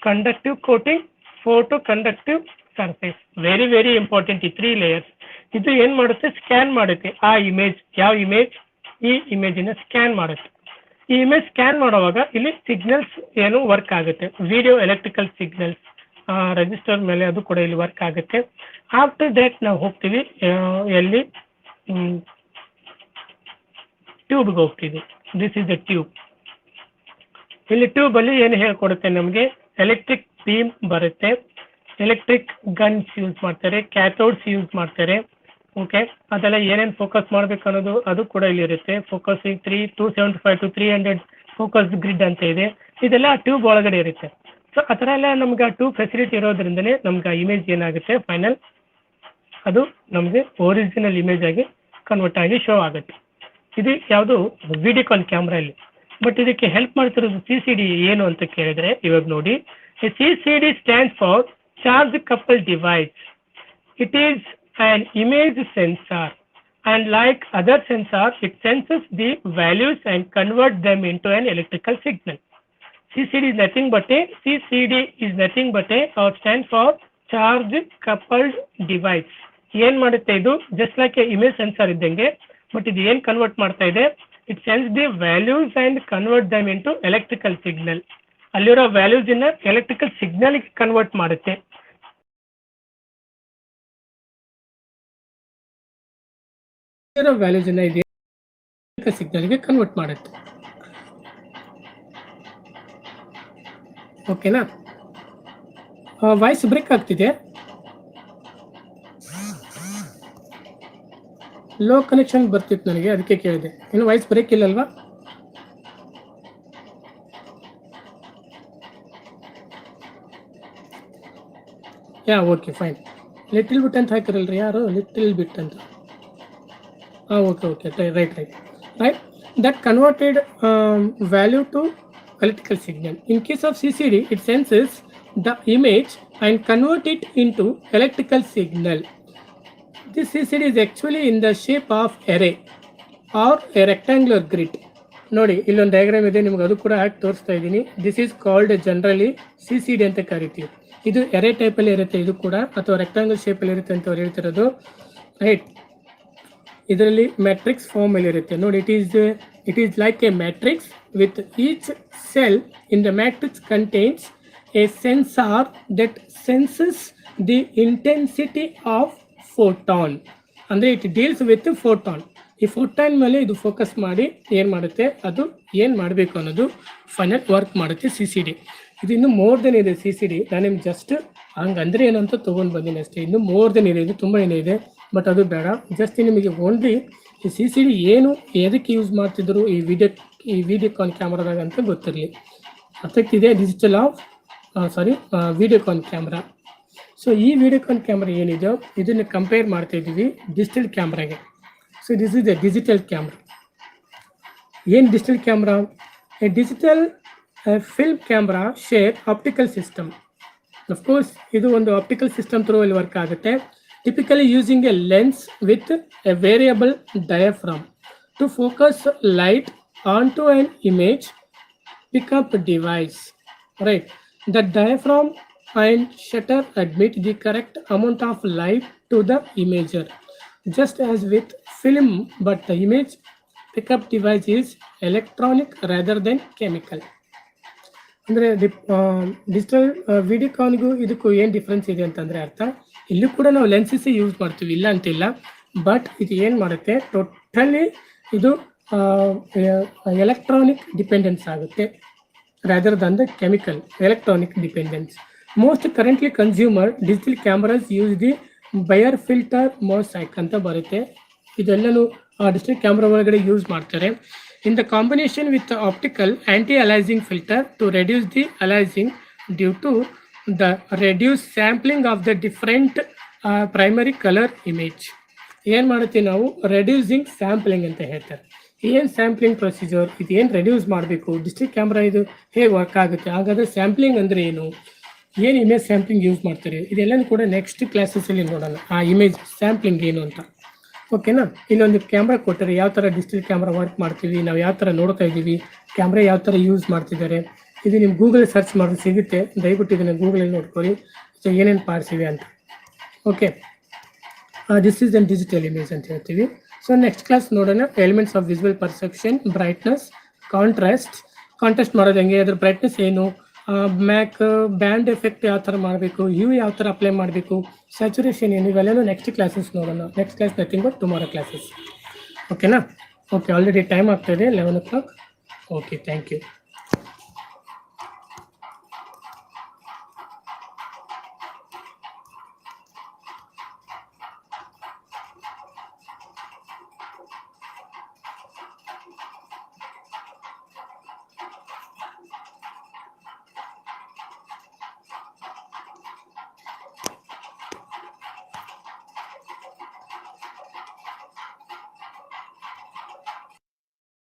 conductive coating, photo conductive surface. Very very important ಈ 3 ಲೇಯರ್ಸ್. ಇದು ಏನು ಮಾಡುತ್ತೆ, ಸ್ಕ್ಯಾನ್ ಮಾಡುತ್ತೆ ಆ ಇಮೇಜ್. ಯಾವ ಇಮೇಜ್, ಈ ಇಮೇಜಿನ ಸ್ಕ್ಯಾನ್ ಮಾಡುತ್ತೆ. ಈ ಇಮೇಜ್ ಸ್ಕ್ಯಾನ್ ಮಾಡುವಾಗ ಇಲ್ಲಿ ಸಿಗ್ನಲ್ಸ್ ಏನು ವರ್ಕ್ ಆಗುತ್ತೆ, ವಿಡಿಯೋ ಎಲೆಕ್ಟ್ರಿಕಲ್ ಸಿಗ್ನಲ್ಸ್ ರೆಜಿಸ್ಟರ್ ಮೇಲೆ ಅದು ಕೂಡ ಇಲ್ಲಿ ವರ್ಕ್ ಆಗುತ್ತೆ. ಆಫ್ಟರ್ ದಟ್ ನಾವು ಹೋಗ್ತೀವಿ ಎಲ್ಲಿ ಟ್ಯೂಬ್ಗೆ ಹೋಗ್ತೀವಿ. This is the tube. ಇಲ್ಲಿ ಟ್ಯೂಬ್ ಅಲ್ಲಿ ಏನು ಹೇಳ್ಕೊಡುತ್ತೆ ನಮಗೆ, ಎಲೆಕ್ಟ್ರಿಕ್ ಬೀಮ್ ಬರುತ್ತೆ, ಎಲೆಕ್ಟ್ರಿಕ್ ಗನ್ಸ್ ಯೂಸ್ ಮಾಡ್ತಾರೆ, ಕ್ಯಾಥೋಡ್ಸ್ ಯೂಸ್ ಮಾಡ್ತಾರೆ. ಓಕೆ, ಅದೆಲ್ಲ ಏನೇನು ಫೋಕಸ್ ಮಾಡ್ಬೇಕು ಅನ್ನೋದು ಅದು ಕೂಡ ಇಲ್ಲಿ ಇರುತ್ತೆ. ಫೋಕಸಿಂಗ್ 275 to 300 ಫೋಕಸ್ ಗ್ರಿಡ್ ಅಂತ ಇದೆ. ಇದೆಲ್ಲ ಟ್ಯೂಬ್ ಒಳಗಡೆ ಇರುತ್ತೆ. ಸೊ ಆ ಥರ ಎಲ್ಲ ನಮ್ಗೆ ಆ ಟ್ಯೂಬ್ ಫೆಸಿಲಿಟಿ ಇರೋದ್ರಿಂದನೇ ನಮ್ಗೆ ಆ ಇಮೇಜ್ ಏನಾಗುತ್ತೆ ಫೈನಲ್ ಅದು ನಮಗೆ ಒರಿಜಿನಲ್ ಇಮೇಜ್ ಆಗಿ ಕನ್ವರ್ಟ್ ಆಗಿ ಶೋ ಆಗುತ್ತೆ. ಇದು ಯಾವುದು ವಿಡಿಕಾನ್ ಕ್ಯಾಮ್ರಾ ಇಲ್ಲಿ. ಬಟ್ ಇದಕ್ಕೆ ಹೆಲ್ಪ್ ಮಾಡ್ತಿರೋದು CCD ಏನು ಅಂತ ಕೇಳಿದ್ರೆ ಇವಾಗ ನೋಡಿ, CCD stands for charge couple device. It is an image sensor and like other sensors, it senses the values and converts them into an electrical signal. CCD is nothing but a stands for charge coupled device. ಏನ್ ಮಾಡುತ್ತೆ ಇದು just like a image sensor ಇದ್ದಂಗೆ, but ಇದು ಏನ್ convert ಮಾಡ್ತಾ ಇದೆ, it sense the values and convert them into electrical signal. ಅಲ್ಲಿರೋ values ಇನ್ನ ಎಲೆಕ್ಟ್ರಿಕಲ್ ಸಿಗ್ನಲ್ ಕನ್ವರ್ಟ್ ಮಾಡುತ್ತೆ. ವ್ಯಾಲ್ಯೂಸ್ ಇನ್ನ ಇದೆ ಸಿಗ್ನಲ್ಗೆ ಕನ್ವರ್ಟ್ ಮಾಡುತ್ತೆ. ಓಕೆನಾ? ವಾಯ್ಸ್ ಬ್ರೇಕ್ ಆಗ್ತಿದೆ, ಲೋ ಕನೆಕ್ಷನ್ ಬರ್ತಿತ್ತು ನನಗೆ, ಅದಕ್ಕೆ ಕೇಳಿದೆ. ಇನ್ನು ವಾಯ್ಸ್ ಬ್ರೇಕ್ ಇಲ್ಲಲ್ವಾ? Yeah okay fine. Little bit ಅಂತ ಹಾಕಿರಲ್ರಿ ಯಾರು, ಲಿಟಲ್ ಬಿಟ್ ಅಂತ. Okay right. That converted value to electrical signal. In case of CCD, it senses the image and convert it into electrical signal. This CCD is actually in the shape of array or a rectangular grid. ನೋಡಿ ಇಲ್ಲೊಂದು diagram ಇದೆ, ನಿಮ್ಗೆ ಅದು ಕೂಡ ಹಾಕಿ ತೋರಿಸ್ತಾ ಇದ್ದೀನಿ. This is called generally CCD ಅಂತ ಕರಿತೀವಿ. ಇದು ಎರೆ ಟೈಪಲ್ಲಿ ಇರುತ್ತೆ, ಇದು ಕೂಡ, ಅಥವಾ ರೆಕ್ಟಾಂಗಲ್ ಶೇಪಲ್ಲಿ ಇರುತ್ತೆ ಅಂತ ಅವ್ರು ಹೇಳ್ತಿರೋದು. ರೈಟ್, ಇದರಲ್ಲಿ ಮ್ಯಾಟ್ರಿಕ್ಸ್ ಫಾರ್ಮ್ ಅಲ್ಲಿ ಇರುತ್ತೆ ನೋಡಿ. It is like a matrix with each cell in the matrix contains a sensor that senses the intensity of photon. ಅಂದರೆ ಇಟ್ ಡೀಲ್ಸ್ ವಿತ್ ಫೋಟಾನ್. ಈ ಫೋಟಾನ್ ಮೇಲೆ ಇದು ಫೋಕಸ್ ಮಾಡಿ ಏನು ಮಾಡುತ್ತೆ, ಅದು ಏನು ಮಾಡಬೇಕು ಅನ್ನೋದು ಫೈನಲ್ ವರ್ಕ್ ಮಾಡುತ್ತೆ CCD. ಇದು ಇನ್ನೂ ಮೋರ್ ದೆನ್ ಇದೆ CCD. ನಾನು ನಿಮ್ಗೆ ಜಸ್ಟ್ ಹಂಗಂದ್ರೆ ಏನಂತ ತೊಗೊಂಡು ಬಂದೀನಿ ಅಷ್ಟೇ. ಇನ್ನೂ ಮೋರ್ ದೆನ್ ಇದೆ, ಇದು ತುಂಬ ಏನಿದೆ, ಬಟ್ ಅದು ಬೇಡ. ಜಸ್ಟ್ ನಿಮಗೆ ಓನ್ಲಿ ಈ CCD ಏನು ಎದಕ್ಕೆ ಯೂಸ್ ಮಾಡ್ತಿದ್ರು ಈ ವಿಡಿಯೋಕಾನ್ ಕ್ಯಾಮ್ರಾದಾಗ ಅಂತ ಗೊತ್ತಿರಲಿ. ಅದಕ್ಕಿದೆ ಡಿಜಿಟಲ್ ವಿಡಿಯೋಕಾನ್ ಕ್ಯಾಮ್ರಾ. ಸೊ ಈ ವಿಡಿಯೋಕಾನ್ ಕ್ಯಾಮ್ರಾ ಏನಿದೆ ಇದನ್ನು ಕಂಪೇರ್ ಮಾಡ್ತಾ ಇದ್ದೀವಿ ಡಿಜಿಟಲ್ ಕ್ಯಾಮ್ರಾಗೆ. So this is a digital camera. ಏನು digital camera? A digital film camera share optical system. Of course ಇದು ಒಂದು ಆಪ್ಟಿಕಲ್ ಸಿಸ್ಟಮ್ ಥ್ರೂ ಅಲ್ಲಿ ವರ್ಕ್ ಆಗುತ್ತೆ. Typically using a lens with a variable diaphragm to focus light onto an image pickup device. Right, the diaphragm and shutter admit the correct amount of light to the imager, just as with film, but the image pickup device is electronic rather than chemical. ಅಂದರೆ digital ವಿಡಿಯೋಕಾನ್ಗೂ ಇದಕ್ಕೂ ಏನು difference ಇದೆ ಅಂತಂದರೆ ಅರ್ಥ, ಇಲ್ಲೂ ಕೂಡ ನಾವು ಲೆನ್ಸಸ್ಸೇ use ಮಾಡ್ತೀವಿ, ಇಲ್ಲ ಅಂತಿಲ್ಲ. ಬಟ್ ಇದು ಏನು ಮಾಡುತ್ತೆ, ಟೋಟಲಿ ಇದು ಎಲೆಕ್ಟ್ರಾನಿಕ್ ಡಿಪೆಂಡೆನ್ಸ್ ಆಗುತ್ತೆ rather than the chemical. Electronic dependence. Most currently consumer digital cameras use the buyer filter mosaic ಅಂತ ಬರುತ್ತೆ. ಇದೆಲ್ಲನೂ ಡಿಜಿಟಲ್ ಕ್ಯಾಮ್ರಾ ಒಳಗಡೆ ಯೂಸ್ ಮಾಡ್ತಾರೆ. In the combination with the optical anti-aliasing filter to reduce the aliasing due to the reduced sampling of the different primary color image. ಏನು ಮಾಡ್ತೀವಿ ನಾವು, reducing sampling ಅಂತ ಹೇಳ್ತಾರೆ. ಏನು ಸ್ಯಾಂಪ್ಲಿಂಗ್ ಪ್ರೊಸೀಜರ್, ಇದು ಏನು ರೆಡ್ಯೂಸ್ ಮಾಡಬೇಕು, ಡಿಜಿಟಲ್ ಕ್ಯಾಮ್ರಾ ಇದು ಹೇಗೆ ವರ್ಕ್ ಆಗುತ್ತೆ, ಹಾಗಾದರೆ ಸ್ಯಾಂಪ್ಲಿಂಗ್ ಅಂದರೆ ಏನು ಇಮೇಜ್ ಸ್ಯಾಂಪ್ಲಿಂಗ್ ಯೂಸ್ ಮಾಡ್ತಾರೆ, ಇದೆಲ್ಲನೂ ಕೂಡ ನೆಕ್ಸ್ಟ್ ಕ್ಲಾಸಸ್ಸಲ್ಲಿ ನೋಡೋಣ, ಆ ಇಮೇಜ್ ಸ್ಯಾಂಪ್ಲಿಂಗ್ ಏನು ಅಂತ. ಓಕೆನಾ? ಇಲ್ಲೊಂದು ಕ್ಯಾಮ್ರಾ ಕೊಟ್ಟರೆ ಯಾವ ಥರ ಡಿಜಿಟಲ್ ಕ್ಯಾಮ್ರಾ ವರ್ಕ್ ಮಾಡ್ತೀವಿ, ನಾವು ಯಾವ ಥರ ನೋಡ್ತಾ ಇದ್ದೀವಿ, ಕ್ಯಾಮ್ರಾ ಯಾವ ಥರ ಯೂಸ್ ಮಾಡ್ತಿದ್ದಾರೆ, ಇದು ನಿಮ್ಮ ಗೂಗಲ್ ಸರ್ಚ್ ಮಾಡಿದ್ರೆ ಸಿಗುತ್ತೆ. ದಯವಿಟ್ಟು ಇದನ್ನು ಗೂಗಲಲ್ಲಿ ನೋಡ್ಕೊಳ್ಳಿ ಏನೇನು ಪಾರ್ಟ್ಸ್ ಇವೆ ಅಂತ. Okay, this is an digital image ಅಂತ ಹೇಳ್ತೀವಿ. ಸೊ ನೆಕ್ಸ್ಟ್ ಕ್ಲಾಸ್ ನೋಡೋಣ elements of visual perception, brightness, contrast ಮಾಡೋದು ಹೆಂಗೆ, ಅದ್ರ ಬ್ರೈಟ್ನೆಸ್ ಏನು, ಬ್ಯಾಂಡ್ ಎಫೆಕ್ಟ್ ಯಾವ ಥರ ಮಾಡಬೇಕು, ಯಾವ ಥರ ಅಪ್ಲೈ ಮಾಡಬೇಕು, ಸ್ಯಾಚುರೇಷನ್ ಏನು, ಇವೆಲ್ಲನೂ ನೆಕ್ಸ್ಟ್ ಕ್ಲಾಸಸ್ ನೋಡೋಣ. Next class nothing but tomorrow classes. ಓಕೆನಾ? ಓಕೆ, ಆಲ್ರೆಡಿ ಟೈಮ್ ಆಗ್ತಾಯಿದೆ 11 o'clock. Okay, thank you.